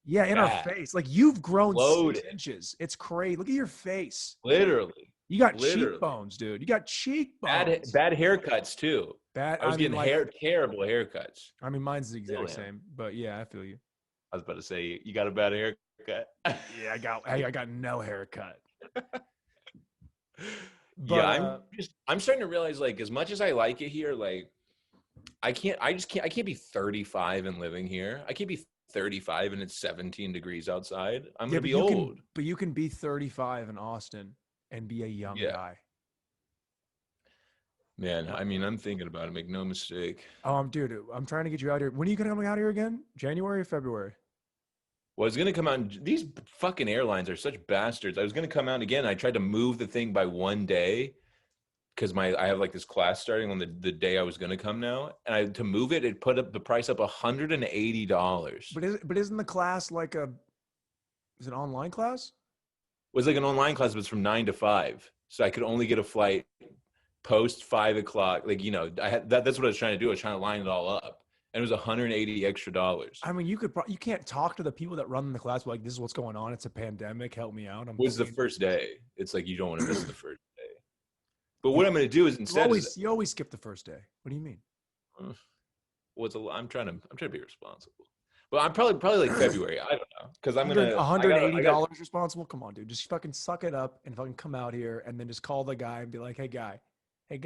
[SPEAKER 2] Yeah, in our
[SPEAKER 1] fat,
[SPEAKER 2] face. Like you've grown six
[SPEAKER 1] loaded,
[SPEAKER 2] inches. It's crazy. Look at your face.
[SPEAKER 1] literally,
[SPEAKER 2] You got
[SPEAKER 1] literally.
[SPEAKER 2] cheekbones, dude. You got cheekbones.
[SPEAKER 1] Bad haircuts too.
[SPEAKER 2] Bad.
[SPEAKER 1] I was getting terrible haircuts.
[SPEAKER 2] I mean, mine's the
[SPEAKER 1] Still
[SPEAKER 2] exact
[SPEAKER 1] am.
[SPEAKER 2] same. But yeah, I feel you.
[SPEAKER 1] I was about to say you got a bad haircut.
[SPEAKER 2] Yeah, I got no haircut.
[SPEAKER 1] Yeah,
[SPEAKER 2] But
[SPEAKER 1] I'm starting to realize like as much as I like it here, like I can't be 35 and living here. I can't be 35 and it's 17 degrees outside. I'm
[SPEAKER 2] yeah,
[SPEAKER 1] gonna be old.
[SPEAKER 2] but you can be 35 in Austin and be a young
[SPEAKER 1] Yeah,
[SPEAKER 2] guy.
[SPEAKER 1] man. I mean, I'm thinking about it. Make no mistake.
[SPEAKER 2] Dude, I'm trying to get you out here. When are you gonna come out here again? January or February?
[SPEAKER 1] Well, I was gonna come out. These fucking airlines are such bastards. I was gonna come out again. I tried to move the thing by one day because I have like this class starting on the day I was gonna come now, and to move it, it put up the price up $180.
[SPEAKER 2] But isn't the class like is it an online class?
[SPEAKER 1] It was like an online class, but it's from 9 to 5, so I could only get a flight post 5 o'clock. Like I had that's what I was trying to do. I was trying to line it all up, and it was $180 extra.
[SPEAKER 2] I mean, you can't talk to the people that run the class, but like, this is what's going on. It's a pandemic. Help me out. I'm
[SPEAKER 1] Was the
[SPEAKER 2] clean.
[SPEAKER 1] first day? It's like you don't want to miss the first day. But what I'm going to do is instead,
[SPEAKER 2] You always skip the first day. What do you mean?
[SPEAKER 1] I'm trying to be responsible. But I'm probably like February. I don't know because I'm gonna
[SPEAKER 2] $180 responsible. Come on, dude. Just fucking suck it up and fucking come out here, and then just call the guy and be like, hey guy.
[SPEAKER 1] Well,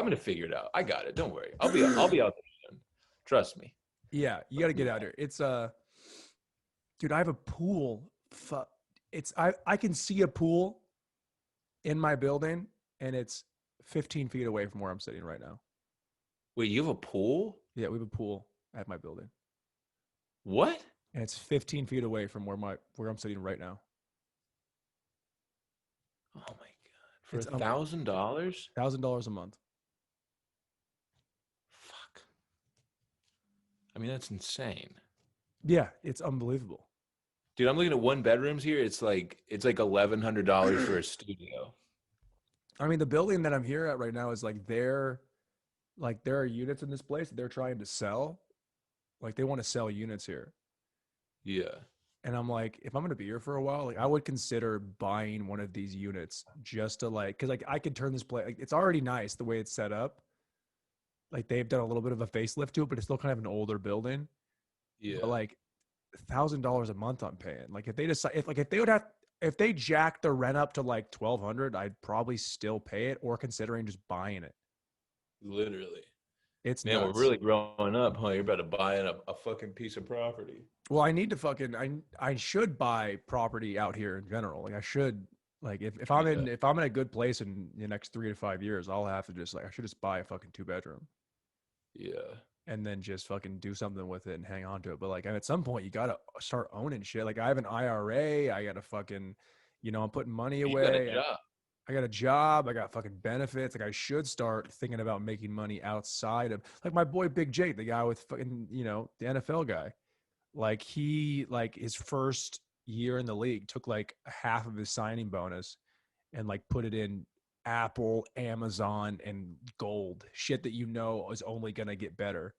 [SPEAKER 1] I'm gonna figure it out. I got it. Don't worry. I'll be out there soon. Trust me.
[SPEAKER 2] Yeah, you got to get out here. It's dude, I have a pool. I can see a pool in my building, and it's 15 feet away from where I'm sitting right now.
[SPEAKER 1] Wait, you have a pool?
[SPEAKER 2] Yeah, we have a pool at my building,
[SPEAKER 1] What?
[SPEAKER 2] and it's 15 feet away from where I'm sitting right now.
[SPEAKER 1] Oh my god! For
[SPEAKER 2] It's
[SPEAKER 1] $1,000?
[SPEAKER 2] $1,000 a month.
[SPEAKER 1] Fuck. I mean, that's insane.
[SPEAKER 2] Yeah, it's unbelievable.
[SPEAKER 1] Dude, I'm looking at one bedrooms here. It's like $1,100 for a studio.
[SPEAKER 2] I mean, the building that I'm here at right now is there are units in this place that they're trying to sell. Like they want to sell units here.
[SPEAKER 1] Yeah.
[SPEAKER 2] And I'm like, if I'm going to be here for a while, like I would consider buying one of these units just to cause like I could turn this place, like it's already nice the way it's set up. Like they've done a little bit of a facelift to it, but it's still kind of an older building.
[SPEAKER 1] Yeah.
[SPEAKER 2] But like $1,000 a month I'm paying. Like if they decide, if they jack the rent up to like 1,200, I'd probably still pay it or considering just buying it.
[SPEAKER 1] Literally.
[SPEAKER 2] It's
[SPEAKER 1] Man,
[SPEAKER 2] nuts.
[SPEAKER 1] we're really growing up, huh? You're about to buy a fucking piece of property.
[SPEAKER 2] Well, I need to I should buy property out here in general. Like I should, like if I'm in a good place in the next 3 to 5 years, I'll have to just I should just buy a fucking 2-bedroom.
[SPEAKER 1] Yeah.
[SPEAKER 2] And then just fucking do something with it and hang on to it. But like at some point you gotta start owning shit. Like I have an IRA, I gotta fucking, I'm putting money away.
[SPEAKER 1] You got a job.
[SPEAKER 2] I got a job. I got fucking benefits. Like I should start thinking about making money outside of like my boy Big Jake, the guy with fucking, the NFL guy. Like his first year in the league took like half of his signing bonus and like put it in Apple, Amazon, and gold shit that is only gonna get better.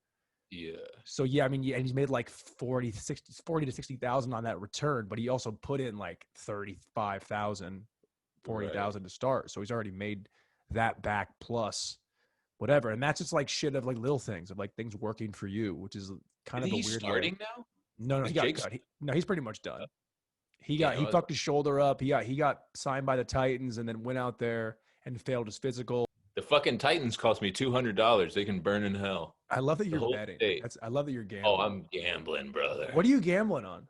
[SPEAKER 1] Yeah.
[SPEAKER 2] So yeah, I mean, yeah, and he's made like 40 to 60,000 on that return, but he also put in like 35,000, 40,000
[SPEAKER 1] Right.
[SPEAKER 2] to start. So he's already made that back plus whatever. And that's just like shit of like little things of like things working for you, which is
[SPEAKER 1] You
[SPEAKER 2] kind of
[SPEAKER 1] think
[SPEAKER 2] a
[SPEAKER 1] he's
[SPEAKER 2] weird way.
[SPEAKER 1] starting now?
[SPEAKER 2] No,
[SPEAKER 1] Is
[SPEAKER 2] he got
[SPEAKER 1] Jake's
[SPEAKER 2] cut. No, he's pretty much done.
[SPEAKER 1] damn?
[SPEAKER 2] He fucked his shoulder up. He got signed by the Titans and then went out there and failed his physical.
[SPEAKER 1] The fucking Titans cost me $200. They can burn in hell.
[SPEAKER 2] I love that
[SPEAKER 1] The
[SPEAKER 2] you're
[SPEAKER 1] whole
[SPEAKER 2] betting.
[SPEAKER 1] state.
[SPEAKER 2] I love that you're
[SPEAKER 1] Oh,
[SPEAKER 2] gambling.
[SPEAKER 1] I'm gambling, brother.
[SPEAKER 2] What are you gambling on?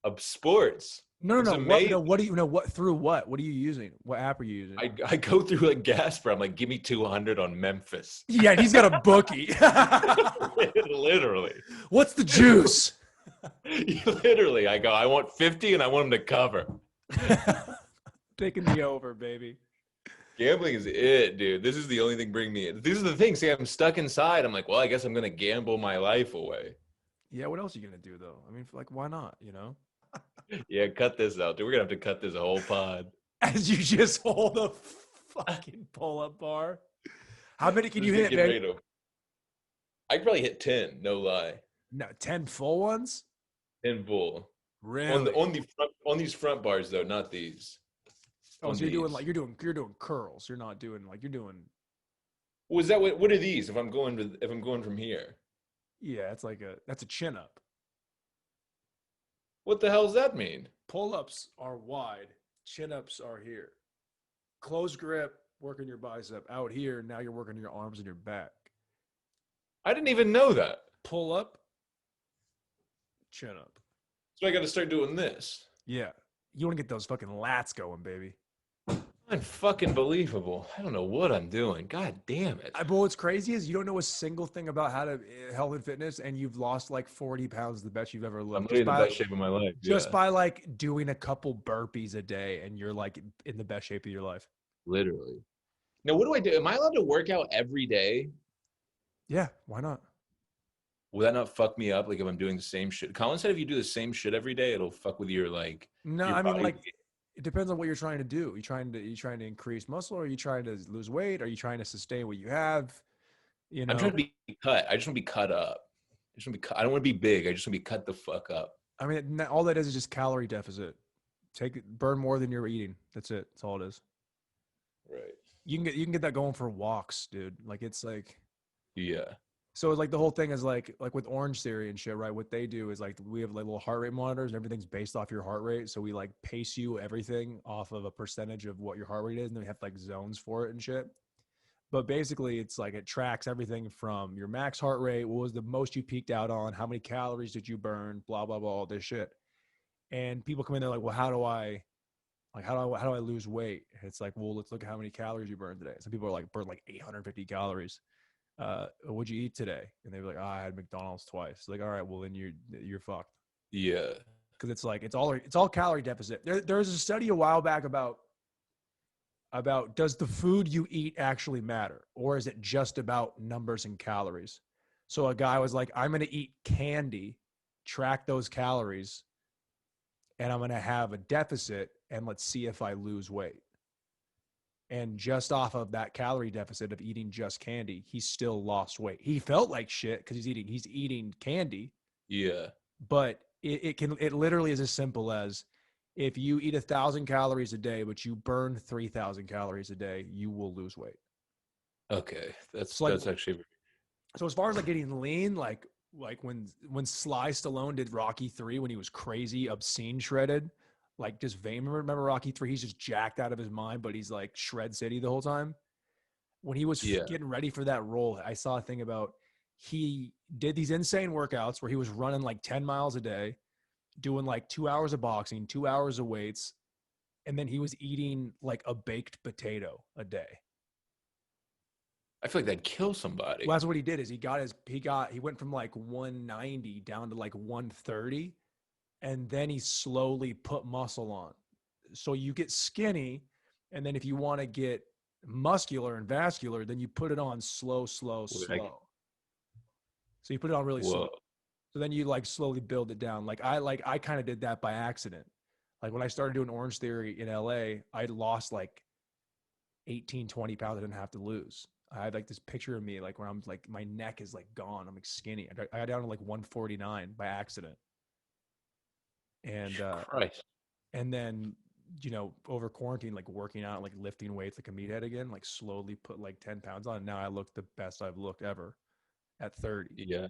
[SPEAKER 1] Of sports.
[SPEAKER 2] No, no,
[SPEAKER 1] It's
[SPEAKER 2] no. What?
[SPEAKER 1] amazing.
[SPEAKER 2] No. What do you know? What through what? What are you using? What app are you using?
[SPEAKER 1] I go through like Gasper. I'm like, give me 200 on Memphis.
[SPEAKER 2] Yeah, he's got a bookie.
[SPEAKER 1] Literally.
[SPEAKER 2] What's the juice?
[SPEAKER 1] Literally. I go, I want 50 and I want him to cover.
[SPEAKER 2] Taking the over, baby.
[SPEAKER 1] Gambling is it, dude. This is the only thing bringing me in. This is the thing. See, I'm stuck inside. I'm like, well, I guess I'm going to gamble my life away.
[SPEAKER 2] Yeah, what else are you gonna do though? I mean, like, why not? You know,
[SPEAKER 1] Yeah, cut this out, dude. We're going to have to cut this whole pod.
[SPEAKER 2] as you just hold a fucking pull-up bar. How many can you hit, man?
[SPEAKER 1] I could probably hit 10, no lie.
[SPEAKER 2] No, 10 full ones.
[SPEAKER 1] 10 full.
[SPEAKER 2] Really?
[SPEAKER 1] On these front bars though, not these.
[SPEAKER 2] Oh, so you're doing like you're doing curls. You're not doing like you're doing.
[SPEAKER 1] Was that what are these? If I'm going from here,
[SPEAKER 2] Yeah, it's like that's a chin up.
[SPEAKER 1] what the hell does that mean?
[SPEAKER 2] Pull-ups are wide. Chin-ups are here. Close grip, working your bicep. Out here, now you're working your arms and your back.
[SPEAKER 1] I didn't even know that.
[SPEAKER 2] Pull up, chin up.
[SPEAKER 1] So I got to start doing this.
[SPEAKER 2] Yeah. You want to get those fucking lats going, baby.
[SPEAKER 1] Unfucking believable. I don't know what I'm doing. God damn it.
[SPEAKER 2] But what's crazy is you don't know a single thing about how to health and fitness, and you've lost like 40 pounds, the best you've ever
[SPEAKER 1] I'm
[SPEAKER 2] looked.
[SPEAKER 1] really in the best shape of my life.
[SPEAKER 2] Just by like doing a couple burpees a day, and you're like in the best shape of your life.
[SPEAKER 1] Literally. Now, what do I do? Am I allowed to work out every day?
[SPEAKER 2] Yeah, why not?
[SPEAKER 1] Will that not fuck me up? Like if I'm doing the same shit. Colin said if you do the same shit every day, it'll fuck with your like.
[SPEAKER 2] No,
[SPEAKER 1] your
[SPEAKER 2] I mean
[SPEAKER 1] body.
[SPEAKER 2] like it depends on what you're trying to do. You trying to increase muscle, or are you trying to lose weight? Are you trying to sustain what you have? You know,
[SPEAKER 1] I'm trying to be cut. I just want to be cut up. I don't want to be big. I just want to be cut the fuck up.
[SPEAKER 2] I mean, all that is just calorie deficit. Burn more than you're eating. That's it. That's all it is.
[SPEAKER 1] Right.
[SPEAKER 2] You can get that going for walks, dude. Like it's like
[SPEAKER 1] Yeah.
[SPEAKER 2] so it's like the whole thing is like with Orange Theory and shit, right? What they do is like we have like little heart rate monitors and everything's based off your heart rate. So we like pace you everything off of a percentage of what your heart rate is, and then we have like zones for it and shit. But basically it's like it tracks everything from your max heart rate, what was the most you peaked out on, how many calories did you burn, blah blah blah, all this shit. And people come in there like, well, how do I lose weight? And it's like, well, let's look at how many calories you burned today. Some people are like, burn like 850 calories. What'd you eat today? And they were like, oh, I had McDonald's twice. Like, all right, well then you're fucked.
[SPEAKER 1] Yeah.
[SPEAKER 2] Because it's like it's all calorie deficit. There's a study a while back about does the food you eat actually matter, or is it just about numbers and calories? So a guy was like, I'm gonna eat candy, track those calories, and I'm gonna have a deficit, and let's see if I lose weight. And just off of that calorie deficit of eating just candy, he still lost weight. He felt like shit because he's eating candy.
[SPEAKER 1] Yeah.
[SPEAKER 2] But it literally is as simple as if you eat 1,000 calories a day, but you burn 3,000 calories a day, you will lose weight.
[SPEAKER 1] Okay. That's actually.
[SPEAKER 2] So as far as like getting lean, like when Sly Stallone did Rocky 3 when he was crazy, obscene shredded, like just vain. Remember Rocky 3? He's just jacked out of his mind, but he's like shred city the whole time. When he was getting ready for that role, I saw a thing about he did these insane workouts where he was running like 10 miles a day, doing like 2 hours of boxing, 2 hours of weights, and then he was eating like a baked potato a day.
[SPEAKER 1] I feel like that'd kill somebody.
[SPEAKER 2] Well, that's what he did. Is he went from like 190 down to like 130. And then he slowly put muscle on. So you get skinny. And then if you want to get muscular and vascular, then you put it on slow. So you put it on really slow. So then you like slowly build it down. I kind of did that by accident. Like when I started doing Orange Theory in LA, I lost like 18, 20 pounds I didn't have to lose. I had like this picture of me like where I'm like my neck is like gone. I'm like skinny. I got down to like 149 by accident, and
[SPEAKER 1] Christ.
[SPEAKER 2] and then over quarantine, like working out, like lifting weights like a meathead again, like slowly put like 10 pounds on. And now I look the best I've looked ever at 30.
[SPEAKER 1] Yeah.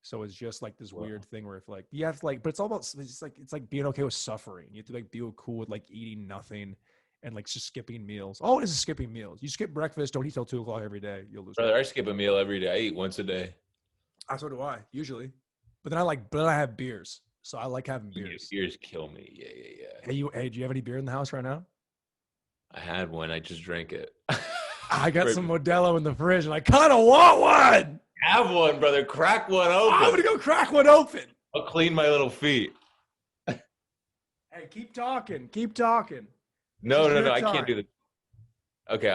[SPEAKER 2] So it's just like this
[SPEAKER 1] Well,
[SPEAKER 2] weird thing where if like you have to like, but it's all about it's like being okay with suffering. You have to like be cool with like eating nothing and like just skipping meals. All it is skipping meals. You skip breakfast, don't eat till 2 o'clock every day. You'll lose weight.
[SPEAKER 1] brother, I skip a meal every day. I eat once a day.
[SPEAKER 2] So do I usually, but then I have beers. So I like having beers.
[SPEAKER 1] Beers kill me. Yeah.
[SPEAKER 2] Hey, do you have any beer in the house right now?
[SPEAKER 1] I had one. I just drank it.
[SPEAKER 2] I got
[SPEAKER 1] Right
[SPEAKER 2] some
[SPEAKER 1] before-
[SPEAKER 2] Modelo in the fridge, and I kind of want one.
[SPEAKER 1] Have one, brother. Crack one open.
[SPEAKER 2] I'm gonna go crack one open.
[SPEAKER 1] I'll clean my little feet.
[SPEAKER 2] Hey, keep talking. Keep talking.
[SPEAKER 1] No. I
[SPEAKER 2] time.
[SPEAKER 1] can't do this. Okay,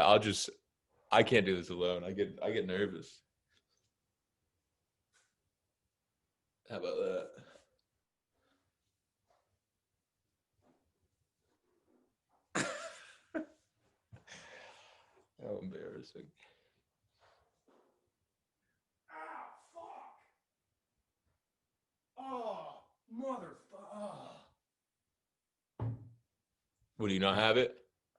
[SPEAKER 1] I can't do this alone. I get nervous. How about that? How embarrassing.
[SPEAKER 2] Oh, motherfucker.
[SPEAKER 1] What, do you not have it?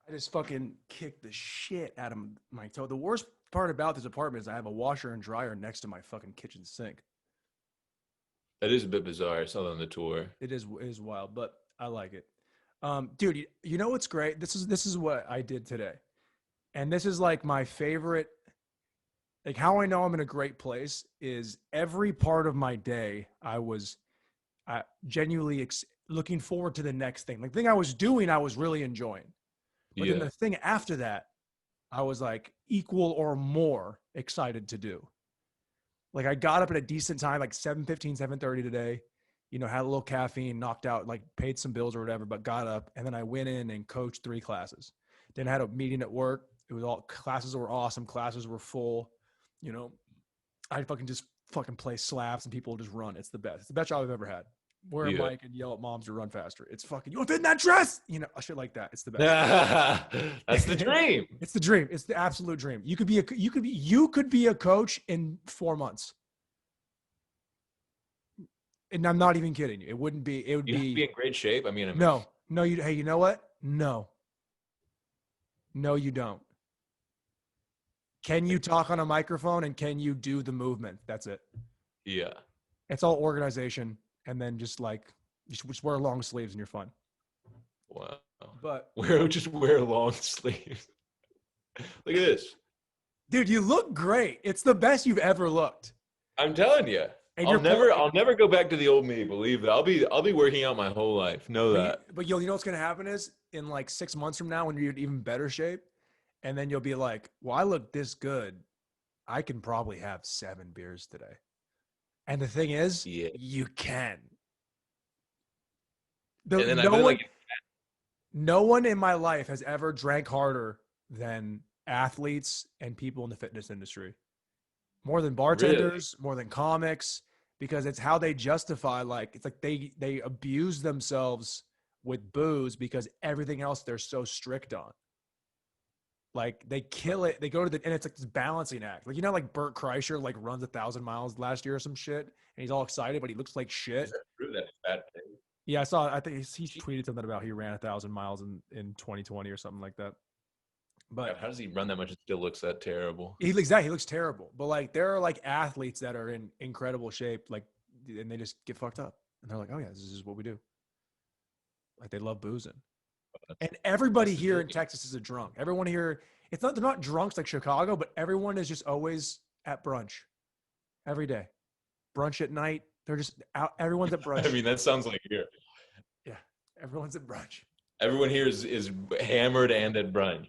[SPEAKER 2] I just fucking kicked the shit out of my toe. The worst part about this apartment is I have a washer and dryer next to my fucking kitchen sink.
[SPEAKER 1] That is a bit bizarre. I saw that on the tour.
[SPEAKER 2] It is wild, but I like it. Dude, you know what's great? This is what I did today. And this is like my favorite, like how I know I'm in a great place is every part of my day I was genuinely looking forward to the next thing. Like the thing I was doing, I was really enjoying. But then the thing after that, I was like equal or more excited to do. Like I got up at a decent time, like 7:15, 7:30 today, had a little caffeine, knocked out, like paid some bills or whatever, but got up. And then I went in and coached 3 classes. Then I had a meeting at work. It was all classes were awesome. Classes were full. I just play slaps and people just run. It's the best. It's the best job I've ever had. Wear a mic and yell at moms to run faster. It's fucking, you want to fit in that dress? Shit like that. It's the best.
[SPEAKER 1] That's the dream.
[SPEAKER 2] It's the dream. It's the absolute dream. You could be a coach in 4 months. And I'm not even kidding you. It would be
[SPEAKER 1] in great shape. I mean,
[SPEAKER 2] hey, you know what? No, you don't. Can you talk on a microphone and can you do the movement? That's it.
[SPEAKER 1] Yeah.
[SPEAKER 2] It's all organization. And then just wear long sleeves and you're fine.
[SPEAKER 1] Wow.
[SPEAKER 2] But
[SPEAKER 1] wear long sleeves. Look at this.
[SPEAKER 2] Dude, you look great. It's the best you've ever looked.
[SPEAKER 1] I'm telling you.
[SPEAKER 2] And
[SPEAKER 1] I'll never go back to the old me, believe that. I'll be working out my whole life. Know that.
[SPEAKER 2] But you know what's gonna happen is in like 6 months from now when you're in even better shape, and then you'll be like, well, I look this good. I can probably have 7 beers today. And the thing is, you can. No one in my life has ever drank harder than athletes and people in the fitness industry. More than bartenders, more than comics, because it's how they justify, it's like they abuse themselves with booze because everything else they're so strict on. Like they kill it. They go to and it's like this balancing act. Like, like Bert Kreischer, runs 1,000 miles last year or some shit. And he's all excited, but he looks like shit.
[SPEAKER 1] Is that true? That fat thing?
[SPEAKER 2] Yeah, I saw, I think he tweeted something about he ran 1,000 miles in 2020 or something like that. But
[SPEAKER 1] how does he run that much and still looks that terrible?
[SPEAKER 2] He looks terrible. But there are athletes that are in incredible shape, and they just get fucked up. And they're like, oh yeah, this is what we do. They love boozing. And everybody here in Texas is a drunk. Everyone here, they're not drunks like Chicago, but everyone is just always at brunch every day. Brunch at night. They're just out. Everyone's at brunch.
[SPEAKER 1] I mean, that sounds like here.
[SPEAKER 2] Yeah. Everyone's at brunch.
[SPEAKER 1] Everyone here is hammered and at brunch.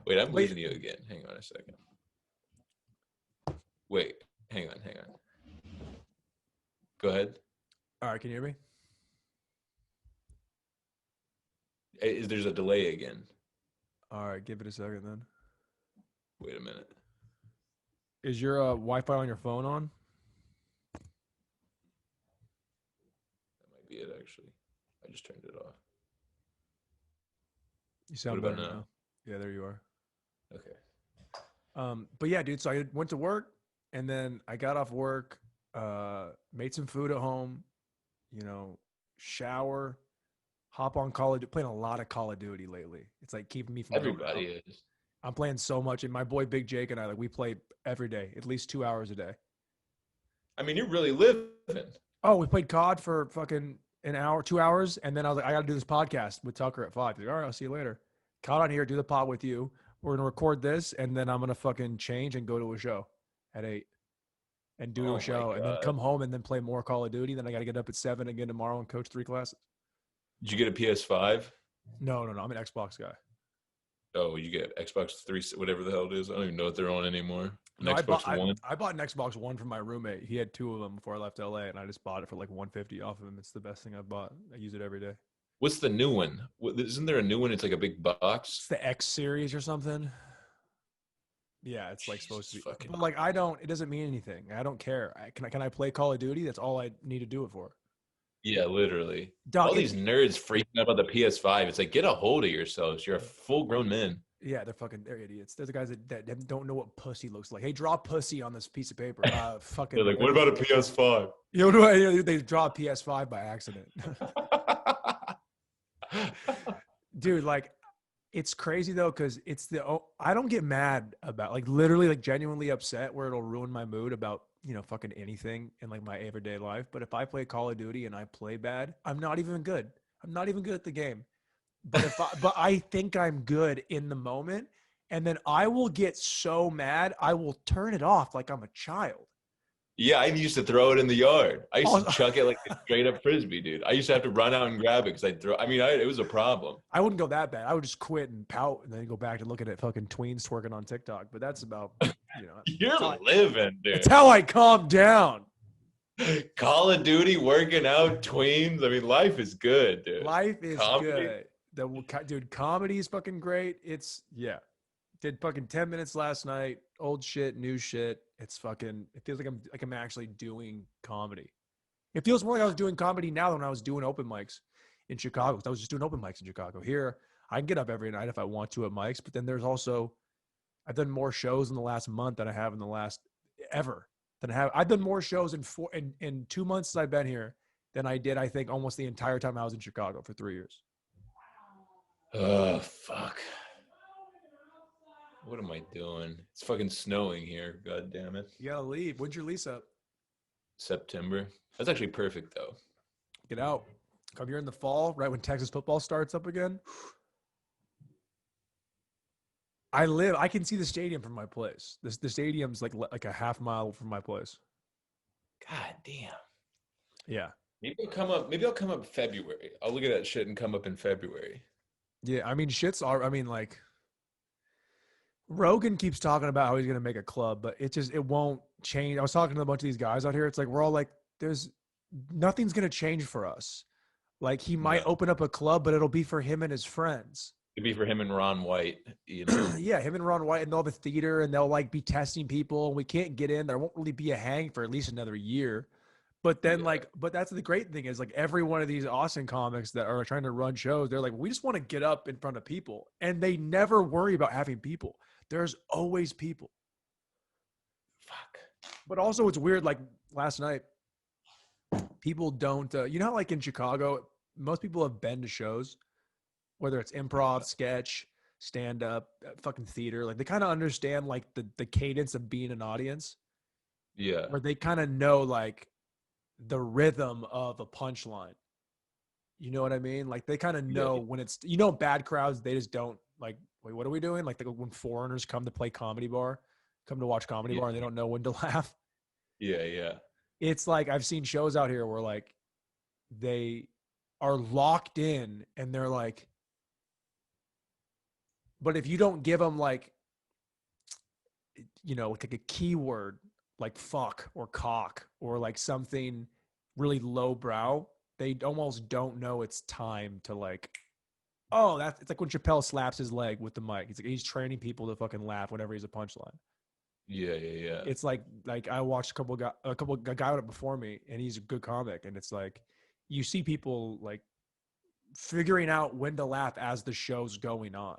[SPEAKER 1] Wait, I'm losing you again. Hang on a second. Wait, hang on. Go ahead.
[SPEAKER 2] All right, can you hear me?
[SPEAKER 1] There's a delay again.
[SPEAKER 2] All right, give it a second then.
[SPEAKER 1] Wait a minute.
[SPEAKER 2] Is your Wi-Fi on your phone on?
[SPEAKER 1] That might be it, actually. I just turned it off.
[SPEAKER 2] You sound better now. Yeah, there you are.
[SPEAKER 1] Okay.
[SPEAKER 2] But yeah, dude. So I went to work, and then I got off work, made some food at home, you know, shower, hop on Call of Duty. Playing a lot of Call of Duty lately. It's like keeping me from going out.
[SPEAKER 1] Everybody is.
[SPEAKER 2] I'm playing so much, and my boy Big Jake and I, like, we play every day, at least 2 hours a day.
[SPEAKER 1] I mean, you're really living.
[SPEAKER 2] Oh, we played COD for fucking an hour, 2 hours, and then I was like, I got to do this podcast with Tucker at 5. He's like, all right, I'll see you later. COD on here, do the pod with you. We're gonna record this, and then I'm gonna fucking change and go to a show at 8, and do
[SPEAKER 1] Oh
[SPEAKER 2] a
[SPEAKER 1] my
[SPEAKER 2] show, and then
[SPEAKER 1] god.
[SPEAKER 2] come home and then play more Call of Duty. Then I got to get up at 7 again tomorrow and coach 3 classes.
[SPEAKER 1] Did you get a PS5?
[SPEAKER 2] No, I'm an Xbox guy.
[SPEAKER 1] Oh, you get Xbox 3, whatever the hell it is. I don't even know what they're on anymore. An
[SPEAKER 2] No,
[SPEAKER 1] Xbox One.
[SPEAKER 2] I bought an Xbox One from my roommate. He had 2 of them before I left LA, and I just bought it for like 150 off of him. It's the best thing I've bought. I use it every day.
[SPEAKER 1] What's the new one? Isn't there a new one? It's like a big
[SPEAKER 2] It's
[SPEAKER 1] box.
[SPEAKER 2] the X series or something. Yeah, it's like supposed to be.
[SPEAKER 1] Fucking.
[SPEAKER 2] But like, I don't. It doesn't mean anything. I don't care. Can I play Call of Duty? That's all I need to do it for.
[SPEAKER 1] Yeah, literally.
[SPEAKER 2] Dog,
[SPEAKER 1] All these nerds freaking out about the PS5. It's like, get a hold of yourselves. You're a full-grown man.
[SPEAKER 2] yeah, they're idiots. They're the guys that don't know what pussy looks like. Hey, draw pussy on this piece of paper. Fucking.
[SPEAKER 1] They're like, what about a PS5?
[SPEAKER 2] You know, they draw a PS5 by accident. Dude, like, it's crazy though, because I don't get mad about, like, literally, like, genuinely upset where it'll ruin my mood about, fucking anything in like my everyday life. But if I play Call of Duty and I play bad, I'm not even good. I'm not even good at the game. But I think I'm good in the moment, and then I will get so mad I will turn it off like I'm a child.
[SPEAKER 1] Yeah, I used to throw it in the yard. I used to
[SPEAKER 2] Oh.
[SPEAKER 1] chuck it like a straight up frisbee, dude. I used to have to run out and grab it because it was a problem.
[SPEAKER 2] I wouldn't go that bad. I would just quit and pout and then go back to looking at fucking tweens twerking on TikTok. But that's about,
[SPEAKER 1] You're living, dude.
[SPEAKER 2] it's how I calm down.
[SPEAKER 1] Call of Duty, working out, tweens. I mean, life is good, dude.
[SPEAKER 2] Life is
[SPEAKER 1] Comedy?
[SPEAKER 2] good. Dude, comedy is fucking great. Did fucking 10 minutes last night. Old shit, new shit. It feels like I'm actually doing comedy. It feels more like I was doing comedy now than when I was doing open mics in Chicago. 'Cause I was just doing open mics in Chicago. Here, I can get up every night if I want to at mics, but then there's also, I've done more shows in the last month than I have in the last ever. I've done more shows in 2 months since I've been here than I did, I think, almost the entire time I was in Chicago for 3 years.
[SPEAKER 1] Oh, fuck. What am I doing? It's fucking snowing here. God damn it.
[SPEAKER 2] You gotta leave. When's your lease up?
[SPEAKER 1] September. That's actually perfect, though.
[SPEAKER 2] Get out. Come here in the fall, right when Texas football starts up again. I can see the stadium from my place. The stadium's like a half mile from my place.
[SPEAKER 1] God damn.
[SPEAKER 2] Yeah.
[SPEAKER 1] Maybe I'll come up February. I'll look at that shit and come up in February.
[SPEAKER 2] Yeah. I mean, like, Rogan keeps talking about how he's going to make a club, but it won't change. I was talking to a bunch of these guys out here. It's like, we're all like, nothing's going to change for us. Like, he might open up a club, but it'll be for him and his friends.
[SPEAKER 1] It'd be for him and Ron White,
[SPEAKER 2] Yeah, him and Ron White, and they'll have a theater, and they'll like be testing people, and we can't get in. There won't really be a hang for at least another year. But then, but that's the great thing is, like, every one of these Austin comics that are trying to run shows, they're like, we just want to get up in front of people, and they never worry about having people. There's always people.
[SPEAKER 1] Fuck.
[SPEAKER 2] But also, it's weird. Like last night, people don't. How like in Chicago, most people have been to shows, whether it's improv, sketch, stand up, fucking theater. Like, they kind of understand like the cadence of being an audience.
[SPEAKER 1] Yeah.
[SPEAKER 2] Where they kind of know like the rhythm of a punchline. You know what I mean? Like, they kind of know when it's, bad crowds, they just don't like, wait, what are we doing? Like, when foreigners come to watch comedy bar, and they don't know when to laugh.
[SPEAKER 1] Yeah, yeah.
[SPEAKER 2] It's like, I've seen shows out here where like they are locked in and they're like, but if you don't give them like, like a keyword like fuck or cock or like something really lowbrow, they almost don't know it's time to like, it's like when Chappelle slaps his leg with the mic. He's training people to fucking laugh whenever he's a punchline.
[SPEAKER 1] Yeah, yeah, yeah.
[SPEAKER 2] It's like I watched a guy went up before me, and he's a good comic, and it's like you see people like figuring out when to laugh as the show's going on.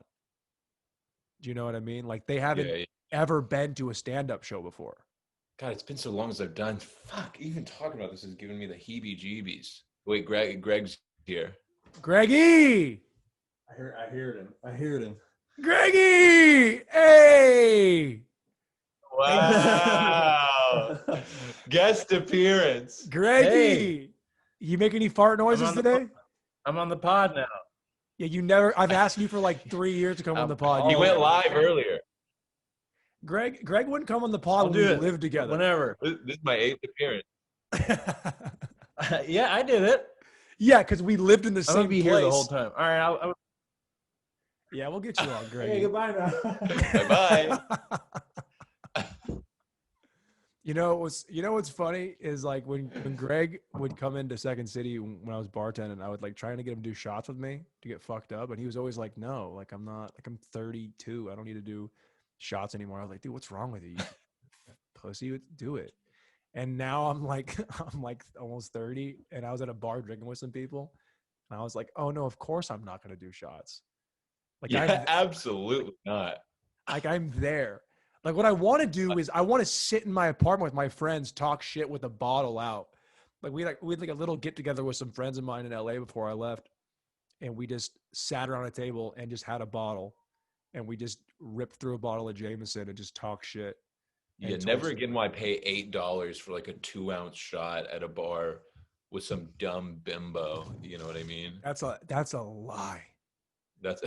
[SPEAKER 2] Do you know what I mean? Like they haven't
[SPEAKER 1] Yeah.
[SPEAKER 2] ever been to a stand-up show before.
[SPEAKER 1] God, it's been so long since I've done. Fuck, even talking about this is giving me the heebie-jeebies. Wait, Greg's here.
[SPEAKER 2] Greggy!
[SPEAKER 3] I heard him. I heard him.
[SPEAKER 2] Greggy! Hey!
[SPEAKER 1] Wow. Guest appearance.
[SPEAKER 2] Greggy!
[SPEAKER 3] Hey.
[SPEAKER 2] You make any fart noises today?
[SPEAKER 3] I'm on the pod now.
[SPEAKER 2] Yeah, you never. I've asked you for like 3 years to come on the pod.
[SPEAKER 1] He
[SPEAKER 2] You
[SPEAKER 1] went
[SPEAKER 2] never-
[SPEAKER 1] live earlier.
[SPEAKER 2] Greg wouldn't come on the pod
[SPEAKER 3] I'll
[SPEAKER 2] when we
[SPEAKER 3] do it
[SPEAKER 2] lived together.
[SPEAKER 3] whenever.
[SPEAKER 1] This is my 8th appearance.
[SPEAKER 3] Yeah, I did it.
[SPEAKER 2] Yeah, because we lived in the
[SPEAKER 3] I'm
[SPEAKER 2] same
[SPEAKER 3] gonna be
[SPEAKER 2] place.
[SPEAKER 3] here the whole time. All right.
[SPEAKER 2] Yeah, we'll get you on, Greg.
[SPEAKER 3] Hey, goodbye now.
[SPEAKER 1] Bye-bye.
[SPEAKER 2] You know what's funny is like when Greg would come into Second City when I was bartending, I would like trying to get him to do shots with me to get fucked up, and he was always like, "No, like I'm not, like I'm 32, I don't need to do shots anymore." I was like, "Dude, what's wrong with you? You pussy, do it." And now I'm like I'm like almost 30, and I was at a bar drinking with some people, and I was like, "Oh no, of course I'm not gonna do shots." Like
[SPEAKER 1] Yeah, absolutely not.
[SPEAKER 2] I'm there. Like what I want to do is I want to sit in my apartment with my friends, talk shit with a bottle out. Like we had like a little get together with some friends of mine in LA before I left, and we just sat around a table and just had a bottle, and we just ripped through a bottle of Jameson and just talk shit.
[SPEAKER 1] Yeah, never again will I pay $8 for like a 2-ounce shot at a bar with some dumb bimbo. You know what I mean?
[SPEAKER 2] That's a lie.
[SPEAKER 1] That's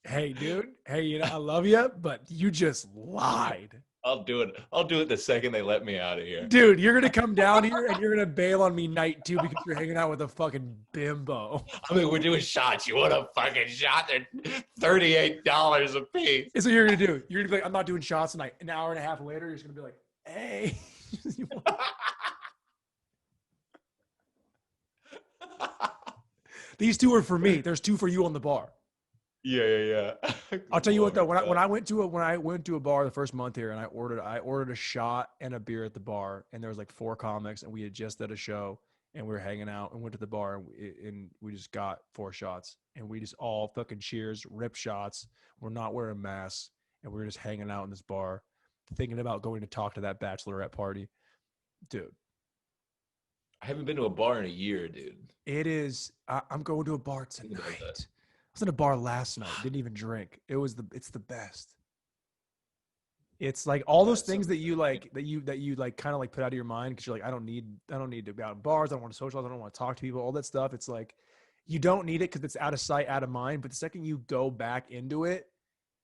[SPEAKER 2] Hey, dude. Hey, you know I love you, but you just lied.
[SPEAKER 1] I'll do it. I'll do it the second they let me out of here.
[SPEAKER 2] Dude, you're gonna come down here and you're gonna bail on me night 2 because you're hanging out with a fucking bimbo.
[SPEAKER 1] I mean, we're doing shots. You want a fucking shot? They're $38 a piece.
[SPEAKER 2] That's what you're gonna do. You're gonna be like, I'm not doing shots tonight. An hour and a half later, you're just gonna be like, hey. These 2 are for me. There's 2 for you on the bar.
[SPEAKER 1] Yeah.
[SPEAKER 2] I'll tell you what though, when I went to a bar the first month here and I ordered a shot and a beer at the bar, and there was like 4 comics, and we had just did a show and we were hanging out and went to the bar, and we just got 4 shots and we just all fucking cheers, rip shots. We're not wearing masks and we're just hanging out in this bar, thinking about going to talk to that bachelorette party. Dude,
[SPEAKER 1] I haven't been to a bar in a year, dude.
[SPEAKER 2] it is. I'm going to a bar
[SPEAKER 1] Think about
[SPEAKER 2] tonight.
[SPEAKER 1] that.
[SPEAKER 2] I was in a bar last night. Didn't even drink. It's the best. It's like all those
[SPEAKER 1] That's
[SPEAKER 2] things that
[SPEAKER 1] something
[SPEAKER 2] you like that you like kind of like put out of your mind because you're like, I don't need to go out in bars. I don't want to socialize. I don't want to talk to people. All that stuff. It's like you don't need it because it's out of sight, out of mind. But the second you go back into it,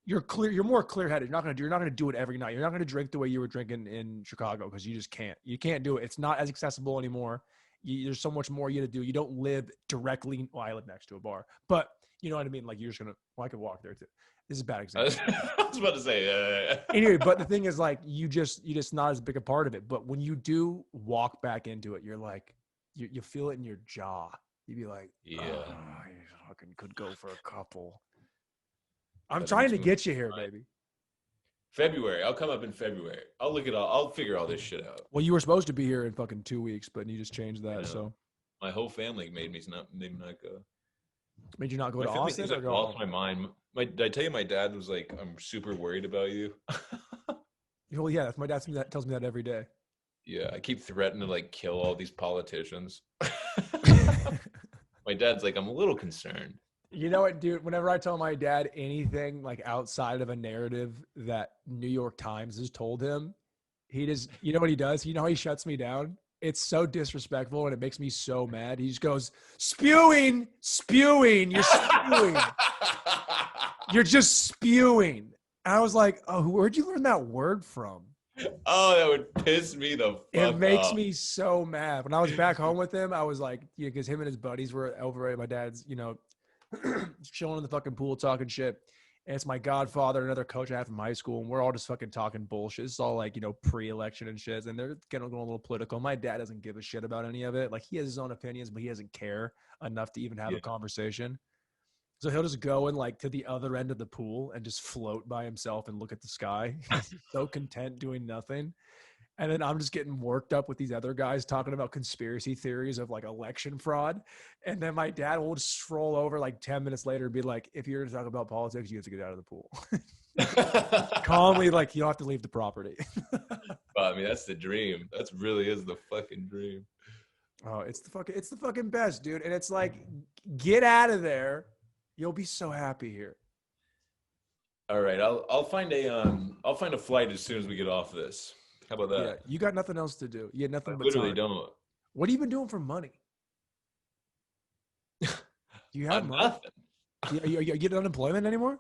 [SPEAKER 2] you're clear. You're more clear-headed. You're not gonna do it every night. You're not gonna drink the way you were drinking in Chicago because you just can't. You can't do it. It's not as accessible anymore. There's so much more you to do. You don't live directly. Well, I live next to a bar, but you know what I mean? Like you're just gonna, well, I could walk there too. This is a bad example.
[SPEAKER 1] I was about to say.
[SPEAKER 2] Anyway, but the thing is like, you just not as big a part of it. But when you do walk back into it, you're like, you feel it in your jaw. You'd be like,
[SPEAKER 1] Yeah.
[SPEAKER 2] oh, you fucking could go for a couple. I'm
[SPEAKER 1] That'd
[SPEAKER 2] trying
[SPEAKER 1] be
[SPEAKER 2] to
[SPEAKER 1] too
[SPEAKER 2] get you here,
[SPEAKER 1] much.
[SPEAKER 2] baby.
[SPEAKER 1] February. I'll come up in February. I'll look it all. I'll figure all this shit out.
[SPEAKER 2] Well, you were supposed to be here in fucking 2 weeks, but you just changed
[SPEAKER 1] I know.
[SPEAKER 2] that. So
[SPEAKER 1] My whole family made me not go.
[SPEAKER 2] made you not go
[SPEAKER 1] My
[SPEAKER 2] to
[SPEAKER 1] family
[SPEAKER 2] Austin
[SPEAKER 1] thinks
[SPEAKER 2] or
[SPEAKER 1] I've
[SPEAKER 2] go
[SPEAKER 1] lost
[SPEAKER 2] home?
[SPEAKER 1] my mind. Did I tell you my dad was like, I'm super worried about you?
[SPEAKER 2] Well, yeah, that's my dad tells me that every day.
[SPEAKER 1] Yeah, I keep threatening to like kill all these politicians. My dad's like, I'm a little concerned.
[SPEAKER 2] You know what, dude? Whenever I tell my dad anything like outside of a narrative that New York Times has told him, he just, you know what he does? You know how he shuts me down? It's so disrespectful and it makes me so mad. He just goes, spewing, you're spewing. You're just spewing. And I was like, oh, where'd you learn that word from?
[SPEAKER 1] Oh, that would piss me the fuck
[SPEAKER 2] It makes
[SPEAKER 1] off.
[SPEAKER 2] me so mad. When I was back home with him, I was like, yeah, because him and his buddies were over at my dad's, you know, chilling in the fucking pool talking shit. And it's my godfather, another coach I have from high school, and we're all just fucking talking bullshit. It's all like, you know, pre-election and shit. And they're getting going a little political. My dad doesn't give a shit about any of it. Like he has his own opinions, but he doesn't care enough to even have a conversation. So he'll just go and like to the other end of the pool and just float by himself and look at the sky. He's so content doing nothing. And then I'm just getting worked up with these other guys talking about conspiracy theories of like election fraud. And then my dad will just stroll over like 10 minutes later and be like, if you're going to talk about politics, you have to get out of the pool. Calmly, like, you don't have to leave the property.
[SPEAKER 1] Well, I mean, that's the dream. That's really is the fucking dream.
[SPEAKER 2] Oh, it's the fucking best, dude. And it's like, get out of there. You'll be so happy here.
[SPEAKER 1] All right, I'll find a flight as soon as we get off this. How about that?
[SPEAKER 2] Yeah, you got nothing else to do. You had nothing
[SPEAKER 1] I
[SPEAKER 2] but
[SPEAKER 1] literally
[SPEAKER 2] time.
[SPEAKER 1] don't.
[SPEAKER 2] What have you been doing for money? Do you have money?
[SPEAKER 1] Nothing.
[SPEAKER 2] You getting unemployment anymore?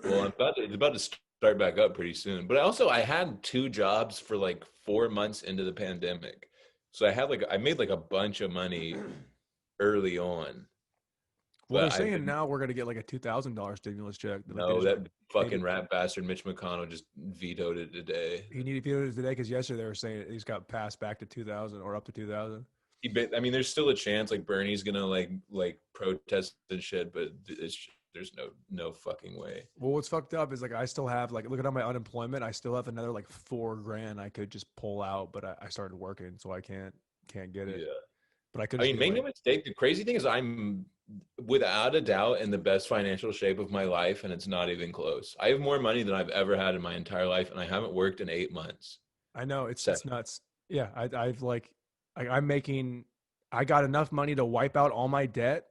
[SPEAKER 1] Well, it's about to start back up pretty soon. But I had 2 jobs for like 4 months into the pandemic, so I made like a bunch of money early on.
[SPEAKER 2] Well,
[SPEAKER 1] But
[SPEAKER 2] they're saying now we're gonna get like a $2,000 stimulus check.
[SPEAKER 1] No, that fucking rat bastard Mitch McConnell just vetoed it today.
[SPEAKER 2] He needed to veto it today because yesterday they were saying he's got passed back to 2,000 or up to 2,000.
[SPEAKER 1] I mean, there's still a chance like Bernie's gonna like protest and shit, but there's no fucking way.
[SPEAKER 2] Well, what's fucked up is like I still have like looking at my unemployment, I still have another like $4,000 I could just pull out, but I started working, so I can't get it.
[SPEAKER 1] Yeah.
[SPEAKER 2] But I could.
[SPEAKER 1] I mean, make no mistake. The crazy thing is, I'm without a doubt in the best financial shape of my life, and it's not even close. I have more money than I've ever had in my entire life, and I haven't worked in 8 months.
[SPEAKER 2] I know it's nuts. Yeah, I got enough money to wipe out all my debt,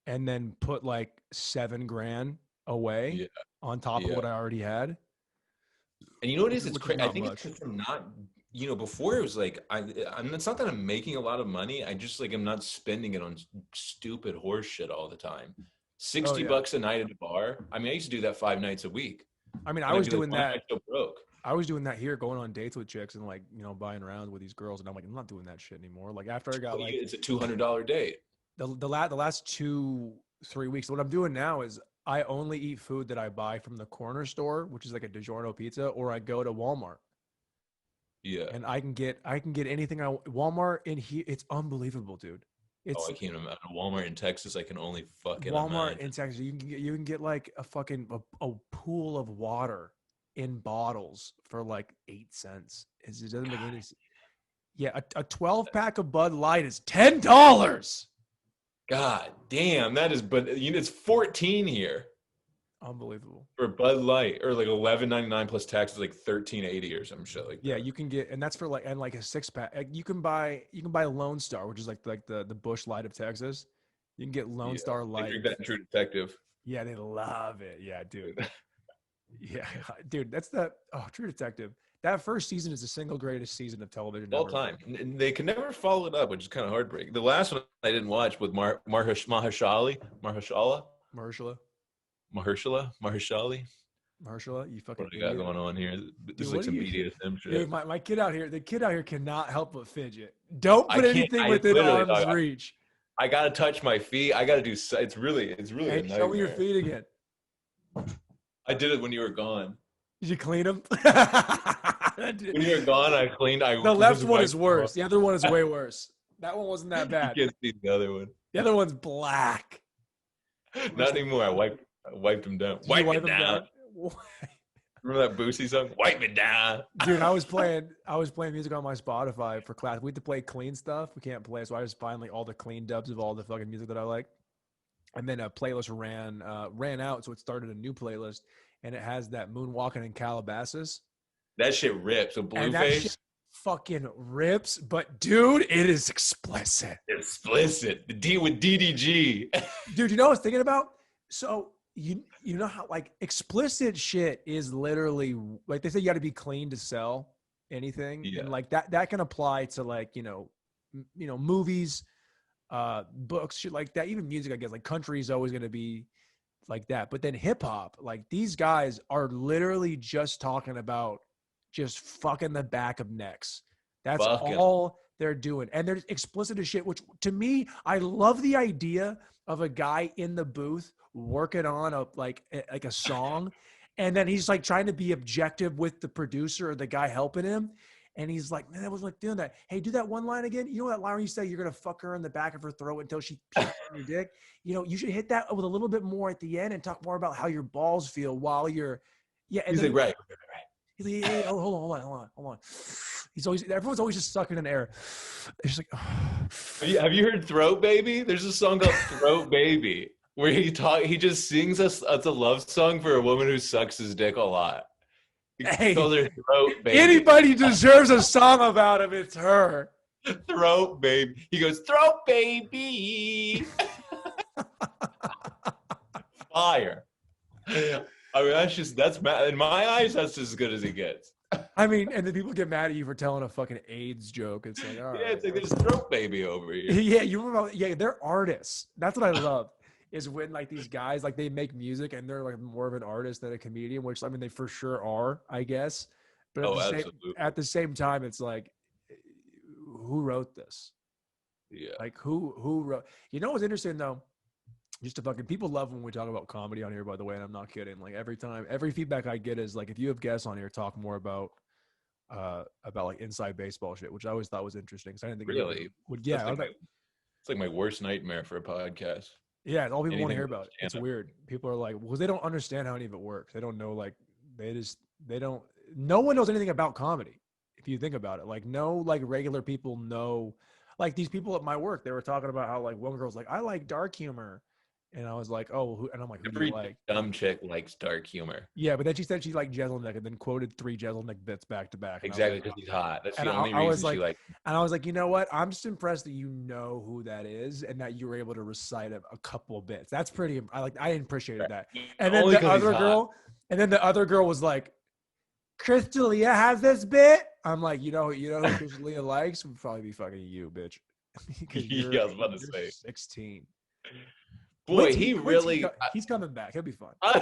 [SPEAKER 2] and then put like $7,000 away on top of what I already had.
[SPEAKER 1] And you know what it is? It's crazy. I think it's because I'm not. Before it was like it's not that I'm making a lot of money. I just like I'm not spending it on stupid horse shit all the time. $60 a night at a bar. I mean, I used to do that 5 nights a week.
[SPEAKER 2] I mean, I was doing that.
[SPEAKER 1] I'm still broke.
[SPEAKER 2] I was doing that here, going on dates with chicks and like buying around with these girls, and I'm like, I'm not doing that shit anymore. Like after I got like
[SPEAKER 1] it's a $200 date.
[SPEAKER 2] The last 2-3 weeks, what I'm doing now is I only eat food that I buy from the corner store, which is like a DiGiorno pizza, or I go to Walmart.
[SPEAKER 1] Yeah.
[SPEAKER 2] And I can get anything Walmart in here. It's unbelievable, dude.
[SPEAKER 1] I can't imagine. Walmart in Texas, I can only fucking
[SPEAKER 2] Walmart
[SPEAKER 1] imagine.
[SPEAKER 2] in Texas, you can get like a fucking a pool of water in bottles for like 8 cents. It doesn't make any sense. Yeah, a 12-pack of Bud Light is $10.
[SPEAKER 1] God damn, that is, but it's 14 here.
[SPEAKER 2] Unbelievable.
[SPEAKER 1] For Bud Light, or like $11.99 plus tax is like $13.80 or some shit like that.
[SPEAKER 2] Yeah, you can get, and that's for like, and like a 6-pack. You can buy Lone Star, which is like the Busch Light of Texas. You can get Lone Star Light.
[SPEAKER 1] They drink that in True Detective.
[SPEAKER 2] Yeah, they love it. Yeah, dude. Yeah, dude, True Detective. That first season is the single greatest season of television
[SPEAKER 1] all time. And they can never follow it up, which is kind of heartbreaking. The last one I didn't watch with Mahershala,
[SPEAKER 2] you fucking.
[SPEAKER 1] What do you got going on here? This is like some BDSM shit.
[SPEAKER 2] Dude, my kid out here, the kid out here cannot help but fidget. Don't put anything within arm's reach.
[SPEAKER 1] I gotta touch my feet. I gotta do. It's really.
[SPEAKER 2] Hey, show me your feet again.
[SPEAKER 1] I did it when you were gone.
[SPEAKER 2] Did you clean them?
[SPEAKER 1] When you were gone, I cleaned.
[SPEAKER 2] The left one is worse. The other one is way worse. That one wasn't that bad.
[SPEAKER 1] You can't see the other one.
[SPEAKER 2] The other one's black.
[SPEAKER 1] Not anymore. I wiped them down. Wipe it down. Remember that Boosie song? Wipe it down.
[SPEAKER 2] Dude, I was playing music on my Spotify for class. We had to play clean stuff. We can't play, so I just find like all the clean dubs of all the fucking music that I like. And then a playlist ran out, so it started a new playlist, and it has that Moonwalking in Calabasas.
[SPEAKER 1] That shit rips. So Blueface
[SPEAKER 2] fucking rips, but dude, it is explicit.
[SPEAKER 1] Explicit. The D with DDG.
[SPEAKER 2] Dude, you know what I was thinking about? So you know how like explicit shit is literally like they say you got to be clean to sell anything, and like that can apply to like movies, books, shit like that. Even music, I guess. Like country is always going to be like that, but then hip hop, like these guys are literally just talking about just fucking the back of necks. That's all they're doing, and they're explicit as shit. Which to me, I love the idea of a guy in the booth working on a song, and then he's like trying to be objective with the producer or the guy helping him. And he's like, man, I was like doing that. Hey, do that one line again. You know that line where you say you're going to fuck her in the back of her throat until she pukes on your dick? You should hit that with a little bit more at the end and talk more about how your balls feel while you're, And
[SPEAKER 1] he's like, right.
[SPEAKER 2] He's like, hey, hold on. Everyone's always just sucking in air. It's just like,
[SPEAKER 1] Have you heard Throat Baby? There's a song called Throat Baby where he just sings us it's a love song for a woman who sucks his dick a lot. He
[SPEAKER 2] hey,
[SPEAKER 1] calls her Throat Baby.
[SPEAKER 2] anybody deserves a song about him, it's her.
[SPEAKER 1] Throat Baby. He goes, Throat Baby. Fire. I mean, that's in my eyes, that's as good as it gets.
[SPEAKER 2] I mean, and then people get mad at you for telling a fucking AIDS joke. It's like, all right.
[SPEAKER 1] Yeah, it's like there's Throat Baby over here.
[SPEAKER 2] Yeah, you remember? Yeah, they're artists. That's what I love. Is when like these guys like they make music and they're like more of an artist than a comedian, which I mean they for sure are, I guess. But at the same time, it's like, who wrote this?
[SPEAKER 1] Yeah.
[SPEAKER 2] Like who wrote? You know what's interesting though? Just to fucking people love when we talk about comedy on here. By the way, and I'm not kidding. Like every feedback I get is like, if you have guests on here, talk more about like inside baseball shit, which I always thought was interesting. So I didn't think
[SPEAKER 1] really
[SPEAKER 2] would. Yeah,
[SPEAKER 1] it's like my worst nightmare for a podcast.
[SPEAKER 2] Yeah, all people want to hear about. It's weird. People are like, because they don't understand how any of it works. They don't know, like, they don't. No one knows anything about comedy. If you think about it, like, no, like regular people know. Like these people at my work, they were talking about how like one girl's like, I like dark humor, and I was like, oh, and I'm like, who do you like?
[SPEAKER 1] Dumb chick likes dark humor.
[SPEAKER 2] Yeah, but then she said she liked Jeselnik, and then quoted 3 Jeselnik bits back to back.
[SPEAKER 1] Exactly, because he's hot. That's the only reason she likes.
[SPEAKER 2] And I was like, you know what? I'm just impressed that you know who that is, and that you were able to recite a couple of bits. That's pretty. I appreciated that. And then the other girl was like, Chris D'Elia has this bit. I'm like, you know who Chris D'Elia likes? Would probably be fucking you, bitch.
[SPEAKER 1] Yeah, I was about to say
[SPEAKER 2] 16.
[SPEAKER 1] Boy,
[SPEAKER 2] he's coming back. He'll be fun.
[SPEAKER 1] I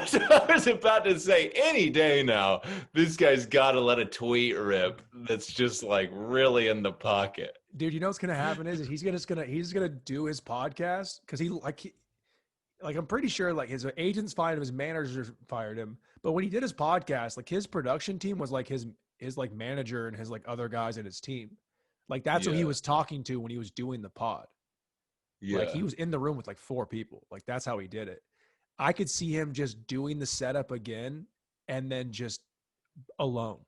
[SPEAKER 1] was about to say any day now, this guy's got to let a tweet rip that's just like really in the pocket.
[SPEAKER 2] Dude, you know what's gonna happen is he's gonna do his podcast because I'm pretty sure like his agents fired him, his managers fired him. But when he did his podcast, like his production team was like his like manager and his like other guys in his team. Like that's who he was talking to when he was doing the pod. Yeah. Like he was in the room with like 4 people. Like that's how he did it. I could see him just doing the setup again and then just alone.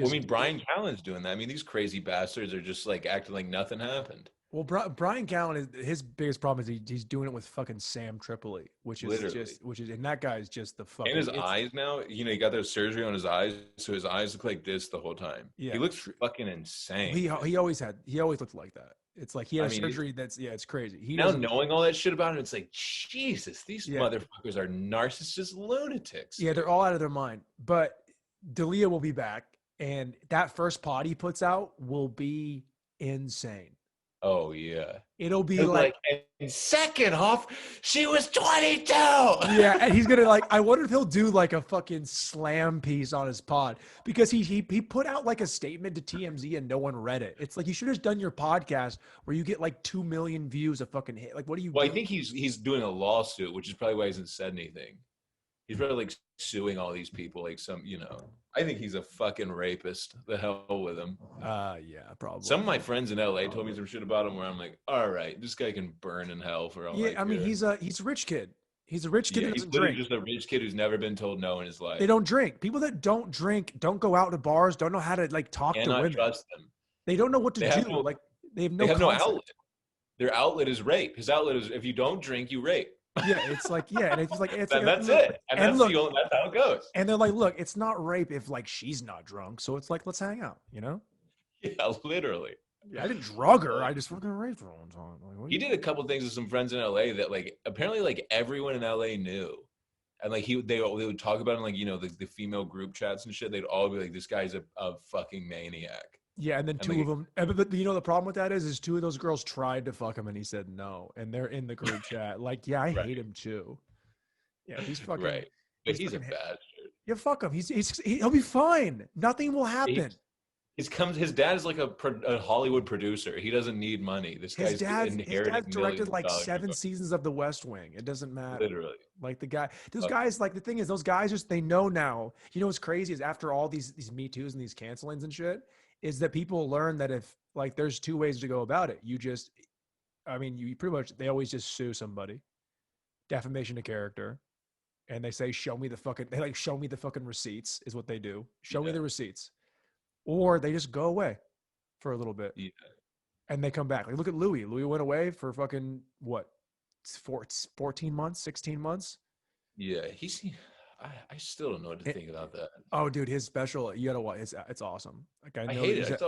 [SPEAKER 1] I mean, Brian Callen's doing that. I mean, these crazy bastards are just like acting like nothing happened.
[SPEAKER 2] Well, Brian Callen his biggest problem is he's doing it with fucking Sam Tripoli, and that guy is just the fucking.
[SPEAKER 1] And his eyes now, he got that surgery on his eyes, so his eyes look like this the whole time. Yeah, he looks fucking insane.
[SPEAKER 2] He always looked like that. It's like he had surgery. It's crazy.
[SPEAKER 1] Now knowing all that shit about him, it's like Jesus, these motherfuckers are narcissist lunatics.
[SPEAKER 2] Yeah, they're all out of their mind. But D'Elia will be back, and that first pod he puts out will be insane.
[SPEAKER 1] Oh yeah,
[SPEAKER 2] it'll be like
[SPEAKER 1] and second off, she was 22.
[SPEAKER 2] Yeah, and he's gonna I wonder if he'll do like a fucking slam piece on his pod because he put out like a statement to TMZ and no one read it. It's like you should have done your podcast where you get like 2 million views a fucking hit. Like what do you?
[SPEAKER 1] Well, I think he's doing a lawsuit, which is probably why he hasn't said anything. He's probably like suing all these people, like some, I think he's a fucking rapist. The hell with him.
[SPEAKER 2] Yeah, probably.
[SPEAKER 1] Some of my friends in LA told me some shit about him where I'm like, all right, this guy can burn in hell for all.
[SPEAKER 2] Yeah, I mean, he's a rich kid. He's a rich kid who doesn't drink.
[SPEAKER 1] He's just a rich kid who's never been told no in his life.
[SPEAKER 2] They don't drink. People that don't drink don't go out to bars. Don't know how to talk to women.
[SPEAKER 1] Trust them.
[SPEAKER 2] They don't know what to do. They have no
[SPEAKER 1] outlet. Their outlet is rape. His outlet is if you don't drink, you rape.
[SPEAKER 2] Yeah, it's like and it's like
[SPEAKER 1] that's it, and that's how it goes.
[SPEAKER 2] And they're like, look, it's not rape if she's not drunk, so it's like let's hang out,
[SPEAKER 1] Yeah, literally.
[SPEAKER 2] Yeah, I didn't drug her. I just fucking raped her one time.
[SPEAKER 1] He did a couple things with some friends in LA that apparently everyone in LA knew, and they would talk about it in the female group chats and shit. They'd all be like, this guy's a fucking maniac.
[SPEAKER 2] Yeah, and then two of them. But the problem with that is 2 of those girls tried to fuck him, and he said no, and they're in the group chat. Like, yeah, I hate him too. Yeah, he's fucking
[SPEAKER 1] right. But he's a bastard.
[SPEAKER 2] Yeah, fuck him. He'll be fine. Nothing will happen.
[SPEAKER 1] His dad is like a Hollywood producer. He doesn't need money. His dad's
[SPEAKER 2] directed 7 seasons of The West Wing. It doesn't matter.
[SPEAKER 1] Literally.
[SPEAKER 2] Like the guy, those guys, the thing is, those guys just, they know now. You know what's crazy is after all these Me Too's and these cancelings and shit, is that people learn that if there's 2 ways to go about it. You pretty much, they always just sue somebody. Defamation of character. And they say, show me the fucking receipts is what they do. Show me the receipts. or they just go away for a little bit
[SPEAKER 1] Yeah.
[SPEAKER 2] and they come back. Like look at Louis. Louis went away for fucking what? 14 months, 16 months.
[SPEAKER 1] Yeah. I still don't know what to think about that.
[SPEAKER 2] Oh, dude, his special, you gotta watch. It's awesome. Like I
[SPEAKER 1] I
[SPEAKER 2] know
[SPEAKER 1] hate it.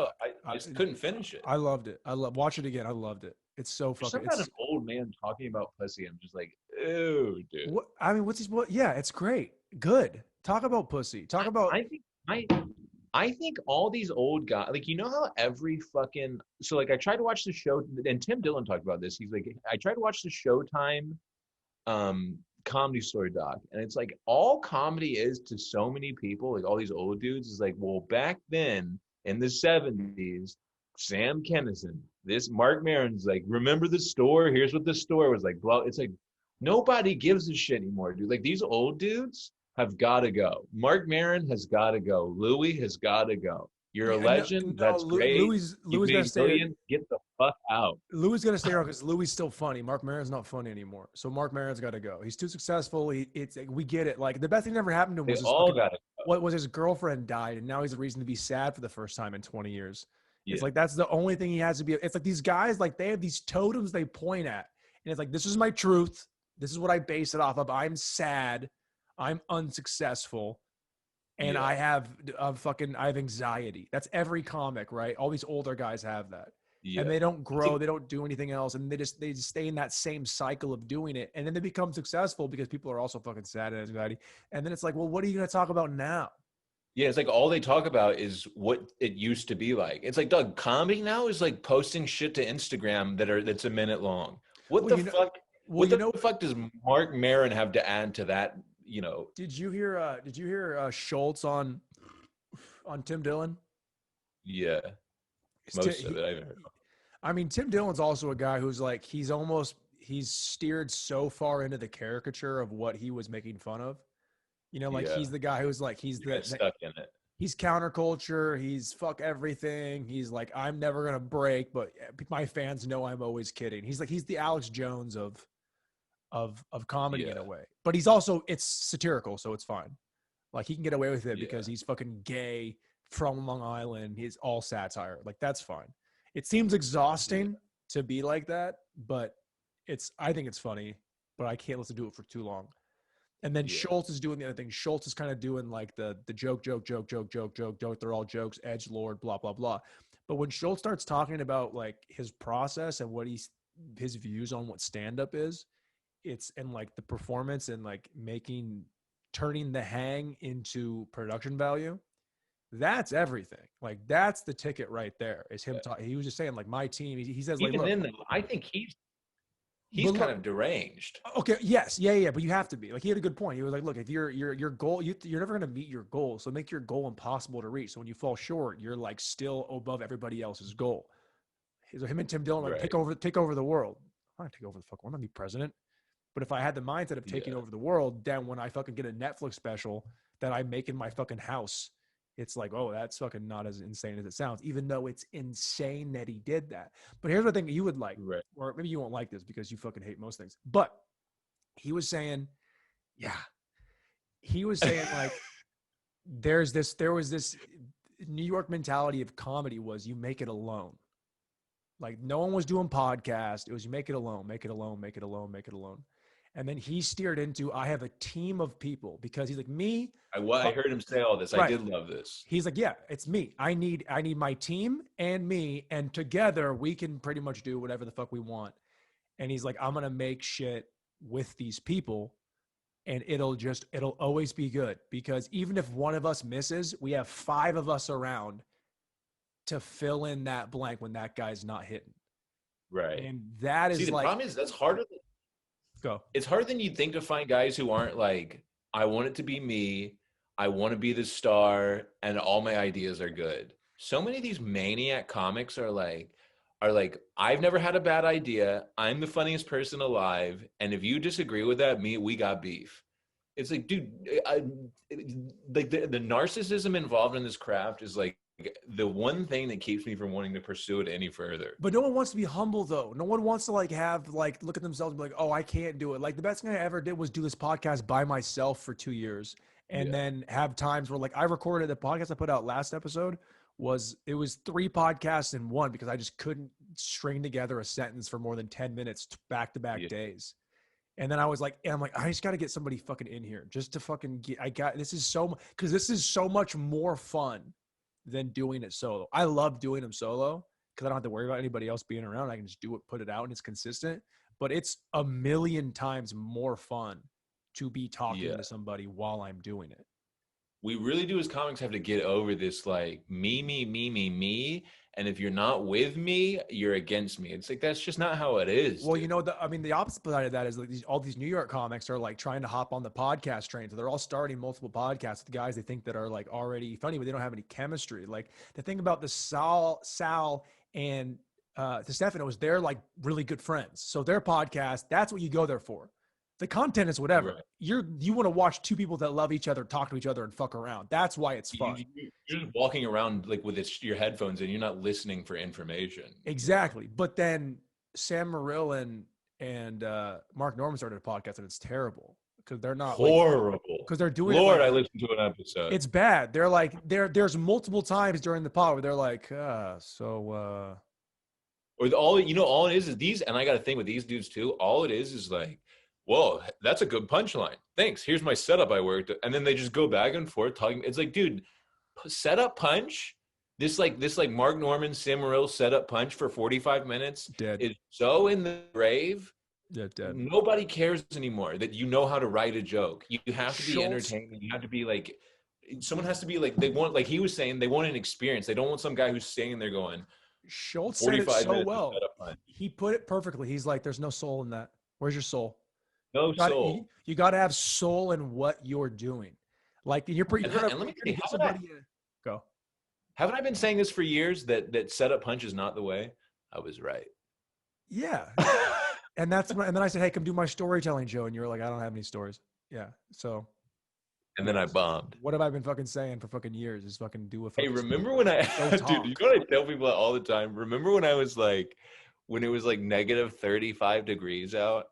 [SPEAKER 1] I just couldn't finish it.
[SPEAKER 2] I loved it. Watch it again. I loved it. It's so
[SPEAKER 1] There's
[SPEAKER 2] fucking.
[SPEAKER 1] something about
[SPEAKER 2] It's
[SPEAKER 1] an old man talking about pussy. I'm just like, ew, dude.
[SPEAKER 2] what I mean. What's his? What? Yeah, it's great. Good. Talk about pussy. Talk about.
[SPEAKER 1] I think I think all these old guys, like, you know how every fucking, so like I tried to watch the show, and Tim Dillon talked about this. He's like, I tried to watch the Showtime Comedy Story doc, and it's like all comedy is to so many people, like all these old dudes, is like, well, back then in the 70s, Sam Kinison, this Mark Maron's like, remember the store? Here's what the store was like. Blah. It's like nobody gives a shit anymore, dude. Like these old dudes have got to go. Mark Maron has got to go. Louis has got to go. You're a
[SPEAKER 2] Yeah,
[SPEAKER 1] legend. That's great.
[SPEAKER 2] Louis
[SPEAKER 1] You
[SPEAKER 2] gonna
[SPEAKER 1] made
[SPEAKER 2] stay.
[SPEAKER 1] millions. Get the fuck out.
[SPEAKER 2] Louis gonna stay around because Louis still funny. Mark Maron's not funny anymore. So Mark Maron's got to go. He's too successful. It's we get it. Like the best thing that ever happened to him
[SPEAKER 1] They
[SPEAKER 2] was his
[SPEAKER 1] all
[SPEAKER 2] fucking,
[SPEAKER 1] got to go.
[SPEAKER 2] what was his girlfriend died, and now he's a reason to be sad for the first time in 20 years. It's
[SPEAKER 1] Yeah.
[SPEAKER 2] like that's the only thing he has to be. It's like these guys, like they have these totems they point at, and it's like this is my truth. This is what I base it off of. I'm sad. I'm unsuccessful. And
[SPEAKER 1] Yeah.
[SPEAKER 2] I have I have anxiety. That's every comic, right? All these older guys have that.
[SPEAKER 1] Yeah.
[SPEAKER 2] And they don't grow, they don't do anything else, and they just stay in that same cycle of doing it. And then they become successful because people are also fucking sad and anxiety. And then it's like, well, what are you gonna talk about now?
[SPEAKER 1] Yeah, it's like all they talk about is what it used to be like. It's like, Doug, comedy now is like posting shit to Instagram that's a minute long. What
[SPEAKER 2] Well,
[SPEAKER 1] the fuck?
[SPEAKER 2] Well,
[SPEAKER 1] What the fuck does Mark Maron have to add to that? You know?
[SPEAKER 2] Did you hear Schultz on Tim Dillon?
[SPEAKER 1] Yeah, most of it. I haven't heard.
[SPEAKER 2] I mean, Tim Dillon's also a guy who's like he's steered so far into the caricature of what he was making fun of. You know, like he's the guy who's like
[SPEAKER 1] Stuck in it.
[SPEAKER 2] He's counterculture. He's fuck everything. He's like, I'm never gonna break, but my fans know I'm always kidding. He's the Alex Jones of comedy in a way. But he's also, it's satirical, so it's fine. Like he can get away with it because he's fucking gay from Long Island. He's all satire. Like that's fine. It seems exhausting to be like that, but I think it's funny, but I can't listen to it for too long. And then Schultz is doing the other thing. Schultz is kind of doing like the joke. They're all jokes, edgelord, blah, blah, blah. But when Schultz starts talking about like his process and what his views on what stand-up is, it's and like the performance and like turning the hang into production value. That's everything. Like that's the ticket right there. Is him talking. He was just saying like my team. He says like,
[SPEAKER 1] even then, though, I think he's kind of deranged.
[SPEAKER 2] Okay. Yes. Yeah. But you have to be. Like he had a good point. He was like, look, if your goal, you're never going to meet your goal. So make your goal impossible to reach. So when you fall short, you're like still above everybody else's goal. So him and Tim Dillon like take over the world. I'm not take over the fuck. I want to be president. But if I had the mindset of taking over the world, then when I fucking get a Netflix special that I make in my fucking house, it's like, oh, that's fucking not as insane as it sounds, even though it's insane that he did that. But here's the thing you would like, or maybe you won't like this because you fucking hate most things. But he was saying, like, there was this New York mentality of comedy was you make it alone. Like no one was doing podcasts. It was you make it alone, make it alone, make it alone, make it alone. And then he steered into, I have a team of people because he's like me.
[SPEAKER 1] I heard him say all this. I did love this.
[SPEAKER 2] He's like, yeah, it's me. I need my team and me. And together we can pretty much do whatever the fuck we want. And he's like, I'm going to make shit with these people and it'll always be good because even if one of us misses, we have 5 of us around to fill in that blank when that guy's not hitting.
[SPEAKER 1] Right.
[SPEAKER 2] And that is
[SPEAKER 1] the problem is that's harder. It's harder than you'd think to find guys who aren't like, I want it to be me. I want to be the star and all my ideas are good. So many of these maniac comics are like, I've never had a bad idea. I'm the funniest person alive. And if you disagree with that, we got beef. It's like, dude, like the narcissism involved in this craft is like the one thing that keeps me from wanting to pursue it any further.
[SPEAKER 2] But no one wants to be humble though. No one wants to like have like look at themselves and be like, oh, I can't do it. Like the best thing I ever did was do this podcast by myself for 2 years and then have times where like I recorded the podcast I put out last episode was 3 podcasts in one because I just couldn't string together a sentence for more than 10 minutes back-to-back days. And then I was like, I just got to get somebody fucking in here just to fucking this is so much more fun than doing it solo. I love doing them solo because I don't have to worry about anybody else being around. I can just do it, put it out, and it's consistent. But it's a million times more fun to be talking to somebody while I'm doing it.
[SPEAKER 1] We really do as comics have to get over this like me. And if you're not with me, you're against me. It's like, that's just not how it is.
[SPEAKER 2] Well, dude. The opposite side of that is like all these New York comics are like trying to hop on the podcast train. So they're all starting multiple podcasts with guys they think that are like already funny, but they don't have any chemistry. Like the thing about the Sal and Stefano is they're like really good friends. So their podcast, that's what you go there for. The content is whatever. Right. You want to watch two people that love each other, talk to each other, and fuck around. That's why it's fun.
[SPEAKER 1] You're just walking around like with your headphones and you're not listening for information.
[SPEAKER 2] Exactly. But then Sam Morrill and Mark Norman started a podcast and it's terrible because they're not
[SPEAKER 1] horrible.
[SPEAKER 2] Because they're doing
[SPEAKER 1] Lord, I listened to an episode.
[SPEAKER 2] It's bad. They're like there's multiple times during the pod where they're like,
[SPEAKER 1] or all it is these, and I got a thing with these dudes too. All it is like, whoa, that's a good punchline. Thanks. Here's my setup I worked. And then they just go back and forth talking. It's like, dude, setup punch. This Mark Norman, Sam Morrill setup punch for 45 minutes is so in the grave.
[SPEAKER 2] Yeah, dead.
[SPEAKER 1] Nobody cares anymore that you know how to write a joke. You have to be entertaining. You have to be like, someone has to be like, they want, like he was saying, they want an experience. They don't want some guy who's standing there going,
[SPEAKER 2] Schultz said it so well. He put it perfectly. He's like, there's no soul in that. Where's your soul?
[SPEAKER 1] No soul.
[SPEAKER 2] You got to have soul in what you're doing. Like go.
[SPEAKER 1] Haven't I been saying this for years that setup punch is not the way? I was right.
[SPEAKER 2] Yeah. and then I said, hey, come do my storytelling show. And you were like, I don't have any stories. Yeah. So.
[SPEAKER 1] And then I bombed.
[SPEAKER 2] What have I been fucking saying for fucking years? Is fucking do a fucking
[SPEAKER 1] remember when dude, you know what I tell people all the time? Remember when I was like, when it was like negative 35 degrees out?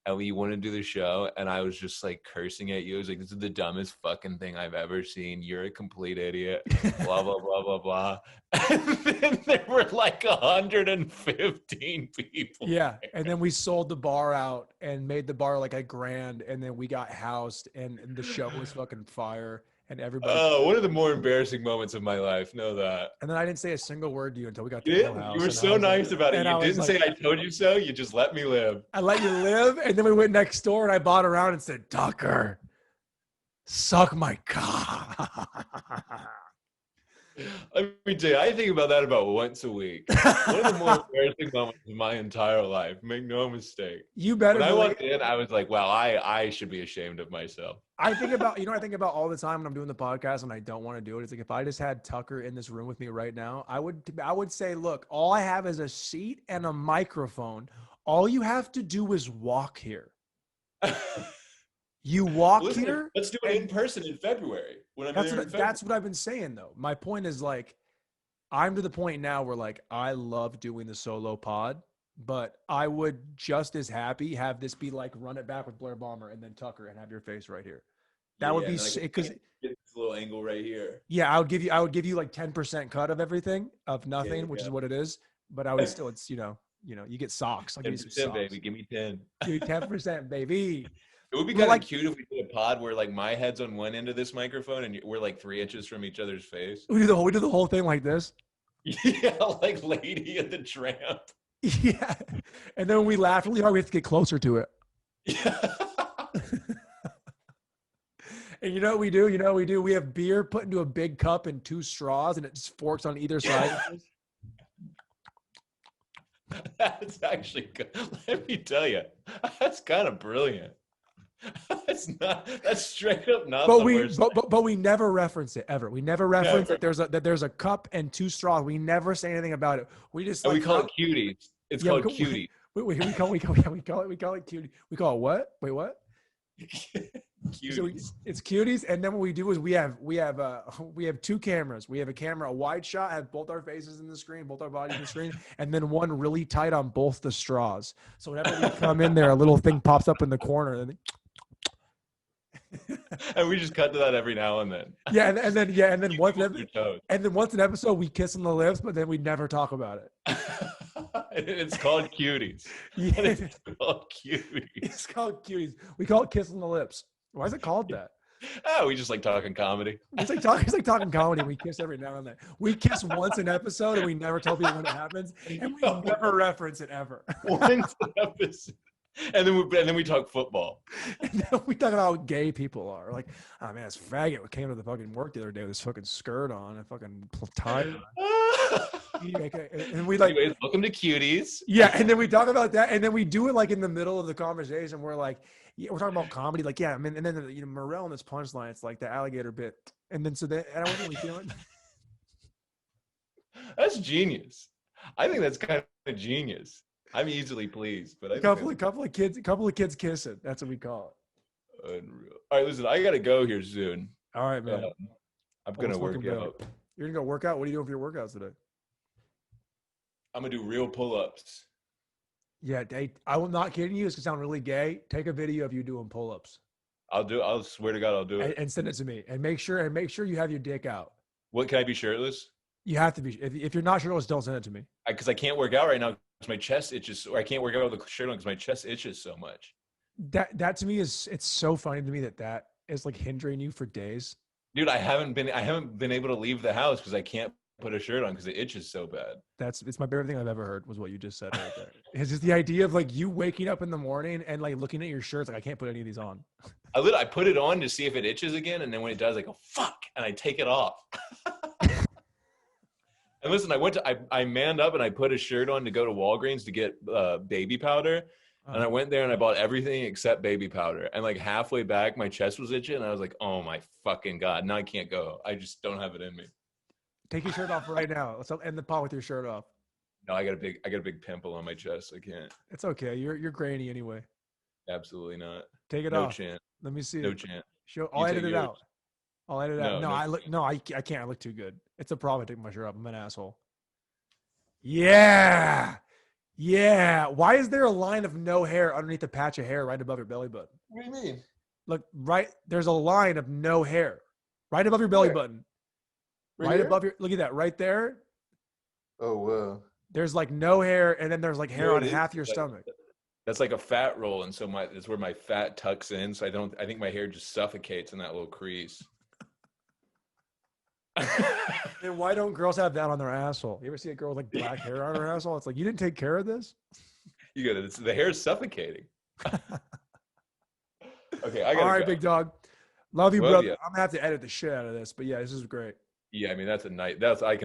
[SPEAKER 1] And we wanted to do the show, and I was just like cursing at you. I was like, this is the dumbest fucking thing I've ever seen. You're a complete idiot. Blah, blah, blah, blah, blah. And then there were like 115 people.
[SPEAKER 2] Yeah. There. And then we sold the bar out and made the bar like $1,000. And then we got housed, and the show was fucking fire. And everybody.
[SPEAKER 1] Oh, one of the more embarrassing moments of my life. Know that.
[SPEAKER 2] And then I didn't say a single word to you until we got to the house.
[SPEAKER 1] You were so nice about it. You didn't say I told you so. You just let me live.
[SPEAKER 2] I let you live. And then we went next door and I bought around and said, Tucker, suck my cock.
[SPEAKER 1] Let me tell you, I think about that about once a week. One of the more embarrassing moments of my entire life. Make no mistake.
[SPEAKER 2] You better.
[SPEAKER 1] When I walked in, I was like, wow, I should be ashamed of myself.
[SPEAKER 2] I think about, I think about all the time when I'm doing the podcast and I don't want to do it. It's like, if I just had Tucker in this room with me right now, I would say, look, all I have is a seat and a microphone. All you have to do is walk here. You walk here.
[SPEAKER 1] Let's do it in person in February.
[SPEAKER 2] That's what I've been saying though. My point is like, I'm to the point now where like, I love doing the solo pod, but I would just as happy have this be like run it back with Blair Bomber and then Tucker and have your face right here. That would be because
[SPEAKER 1] get this little angle right here.
[SPEAKER 2] Yeah, I would give you like 10% cut of everything of nothing, which is what it is. But I would still, it's you get socks. I'll give you some socks.
[SPEAKER 1] Baby, give me 10.
[SPEAKER 2] Give me 10%, baby.
[SPEAKER 1] It would be kind of cute if we did a pod where like my head's on one end of this microphone and we're like 3 inches from each other's face.
[SPEAKER 2] We do the whole thing like this.
[SPEAKER 1] Yeah, like Lady and the Tramp.
[SPEAKER 2] Yeah, and then when we laugh really hard, we have to get closer to it.
[SPEAKER 1] Yeah.
[SPEAKER 2] And you know what we do? We have beer put into a big cup and 2 straws, and it just forks on either side.
[SPEAKER 1] That's actually good. Let me tell you, that's kind of brilliant. That's straight up not the worst.
[SPEAKER 2] But we never reference it ever. We never reference that there's a cup and 2 straws. We never say anything about it. We just
[SPEAKER 1] we call it cuties. It's called cutie.
[SPEAKER 2] We call it cutie. We call it what? Wait, what? So it's cuties, and then what we do is we have 2 cameras. We have a camera, a wide shot, have both our faces in the screen, both our bodies in the screen, and then one really tight on both the straws. So whenever we come in there, a little thing pops up in the corner, and
[SPEAKER 1] And we just cut to that every now and then.
[SPEAKER 2] Yeah, and then once
[SPEAKER 1] Keep your toes.
[SPEAKER 2] once an episode we kiss on the lips, but then we never talk about it.
[SPEAKER 1] It's called Cuties.
[SPEAKER 2] Yeah,
[SPEAKER 1] It's called Cuties.
[SPEAKER 2] it's called cuties. We call it kiss on the lips. Why is it called that?
[SPEAKER 1] Oh, we just like talking comedy.
[SPEAKER 2] It's like talking comedy. We kiss every now and then. We kiss once an episode, and we never tell people when it happens, and we never reference it ever.
[SPEAKER 1] Once an episode. And then we talk football.
[SPEAKER 2] And then we talk about how gay people are. Like, oh man, this faggot came to the fucking work the other day with his fucking skirt on and fucking tie. And we like,
[SPEAKER 1] anyways, welcome to Cuties.
[SPEAKER 2] yeah. And then we talk about that, and then we do it like in the middle of the conversation. We're like, yeah, we're talking about comedy. Like, yeah, I mean, and then Morel in this punchline, it's like the alligator bit, and then and I wasn't really feeling.
[SPEAKER 1] That's genius. I think that's kind of genius. I'm easily pleased, but I
[SPEAKER 2] A couple of kids kissing. That's what we call it.
[SPEAKER 1] unreal. All right, listen, I gotta go here soon.
[SPEAKER 2] All right, man.
[SPEAKER 1] I'm gonna
[SPEAKER 2] Let's
[SPEAKER 1] work
[SPEAKER 2] fucking go.
[SPEAKER 1] out.
[SPEAKER 2] You're gonna go work out. What are you doing for your workouts today?
[SPEAKER 1] I'm gonna do real pull-ups.
[SPEAKER 2] Yeah, I'm not kidding you. It's gonna sound really gay. Take a video of you doing pull-ups
[SPEAKER 1] I'll swear to God, I'll do it.
[SPEAKER 2] and send it to me. And make sure you have your dick out.
[SPEAKER 1] What, can I be shirtless?
[SPEAKER 2] You have to be. If you're not shirtless, don't send it to me.
[SPEAKER 1] Because I can't work out right now because my chest itches, or I can't work out with a shirt on because my chest itches so much.
[SPEAKER 2] That to me it's so funny to me that is like hindering you for days.
[SPEAKER 1] Dude, I haven't been able to leave the house because I can't put a shirt on because it itches so bad.
[SPEAKER 2] It's my favorite thing I've ever heard was what you just said right there. It's just the idea of like you waking up in the morning and like looking at your shirts like I can't put any of these on.
[SPEAKER 1] I put it on to see if it itches again, and then when it does, I go fuck, and I take it off. And listen, I manned up and I put a shirt on to go to Walgreens to get baby powder. And I went there and I bought everything except baby powder. And like halfway back, my chest was itching. And I was like, oh my fucking God, now I can't go. I just don't have it in me.
[SPEAKER 2] Take your shirt off right now. Let's end the pod with your shirt off.
[SPEAKER 1] No, I got a big pimple on my chest. I can't.
[SPEAKER 2] It's okay. You're grainy anyway.
[SPEAKER 1] Absolutely not.
[SPEAKER 2] Take it
[SPEAKER 1] No
[SPEAKER 2] off.
[SPEAKER 1] chance.
[SPEAKER 2] Let me see
[SPEAKER 1] No
[SPEAKER 2] it.
[SPEAKER 1] chance.
[SPEAKER 2] I'll
[SPEAKER 1] You
[SPEAKER 2] edit
[SPEAKER 1] take
[SPEAKER 2] it
[SPEAKER 1] yours.
[SPEAKER 2] out. I'll edit it out.
[SPEAKER 1] No,
[SPEAKER 2] I can't. I look too good. It's a problem. I take my shirt off. I'm an asshole. Yeah. Yeah. Why is there a line of no hair underneath the patch of hair right above your belly button?
[SPEAKER 1] What do you mean?
[SPEAKER 2] Look, there's a line of no hair right above your belly
[SPEAKER 1] Where?
[SPEAKER 2] button.
[SPEAKER 1] Right here?
[SPEAKER 2] Above look at that right there.
[SPEAKER 1] Oh, wow.
[SPEAKER 2] There's like no hair, and then there's like hair
[SPEAKER 1] There
[SPEAKER 2] on
[SPEAKER 1] it is.
[SPEAKER 2] half your
[SPEAKER 1] Like-
[SPEAKER 2] stomach.
[SPEAKER 1] That's like a fat roll. And so that's where my fat tucks in. So I think my hair just suffocates in that little crease.
[SPEAKER 2] And why don't girls have that on their asshole? You ever see a girl with like black hair on her asshole? It's like, you didn't take care of this?
[SPEAKER 1] You got it. The hair's suffocating. Okay, I got
[SPEAKER 2] All right,
[SPEAKER 1] go.
[SPEAKER 2] big dog. Love you,
[SPEAKER 1] Love
[SPEAKER 2] brother.
[SPEAKER 1] ya.
[SPEAKER 2] I'm gonna have to edit the shit out of this, but yeah, this is great.
[SPEAKER 1] Yeah, I mean I can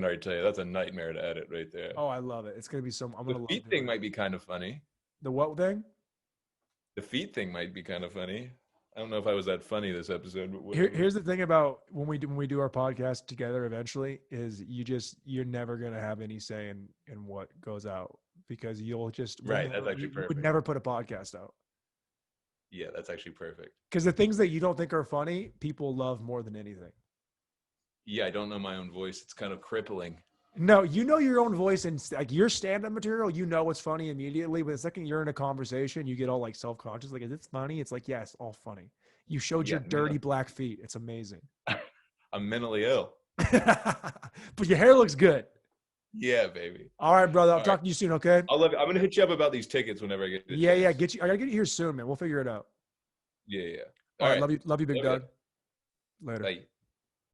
[SPEAKER 1] already tell you that's a nightmare to edit right there.
[SPEAKER 2] Oh, I love it. It's gonna be I'm
[SPEAKER 1] the
[SPEAKER 2] gonna love
[SPEAKER 1] feet
[SPEAKER 2] doing
[SPEAKER 1] thing
[SPEAKER 2] it.
[SPEAKER 1] might be kind of funny.
[SPEAKER 2] The what thing?
[SPEAKER 1] The feet thing might be kind of funny. I don't know if I was that funny this episode, but whatever.
[SPEAKER 2] Here's the thing about when we do our podcast together eventually is you're never gonna have any say in what goes out because you'll just
[SPEAKER 1] Right, that's actually
[SPEAKER 2] you would
[SPEAKER 1] perfect.
[SPEAKER 2] never put a podcast out.
[SPEAKER 1] Yeah, that's actually perfect.
[SPEAKER 2] Because the things that you don't think are funny, people love more than anything.
[SPEAKER 1] Yeah, I don't know my own voice. It's kind of crippling.
[SPEAKER 2] No, you know your own voice and like your stand-up material, you know what's funny immediately. But the second you're in a conversation, you get all like self-conscious. Like, is it funny? It's like, yeah, it's all funny. You showed your
[SPEAKER 1] Yeah,
[SPEAKER 2] dirty black feet. It's amazing.
[SPEAKER 1] I'm mentally ill.
[SPEAKER 2] But your hair looks good.
[SPEAKER 1] Yeah, baby.
[SPEAKER 2] All right, brother. I'll
[SPEAKER 1] All
[SPEAKER 2] talk to you soon, okay?
[SPEAKER 1] I'm gonna hit you up about these tickets whenever I get.
[SPEAKER 2] Yeah. I gotta get you here soon, man. We'll figure it out.
[SPEAKER 1] Yeah.
[SPEAKER 2] All right. Love you, big
[SPEAKER 1] Love ya.
[SPEAKER 2] dog. Later.
[SPEAKER 1] Bye.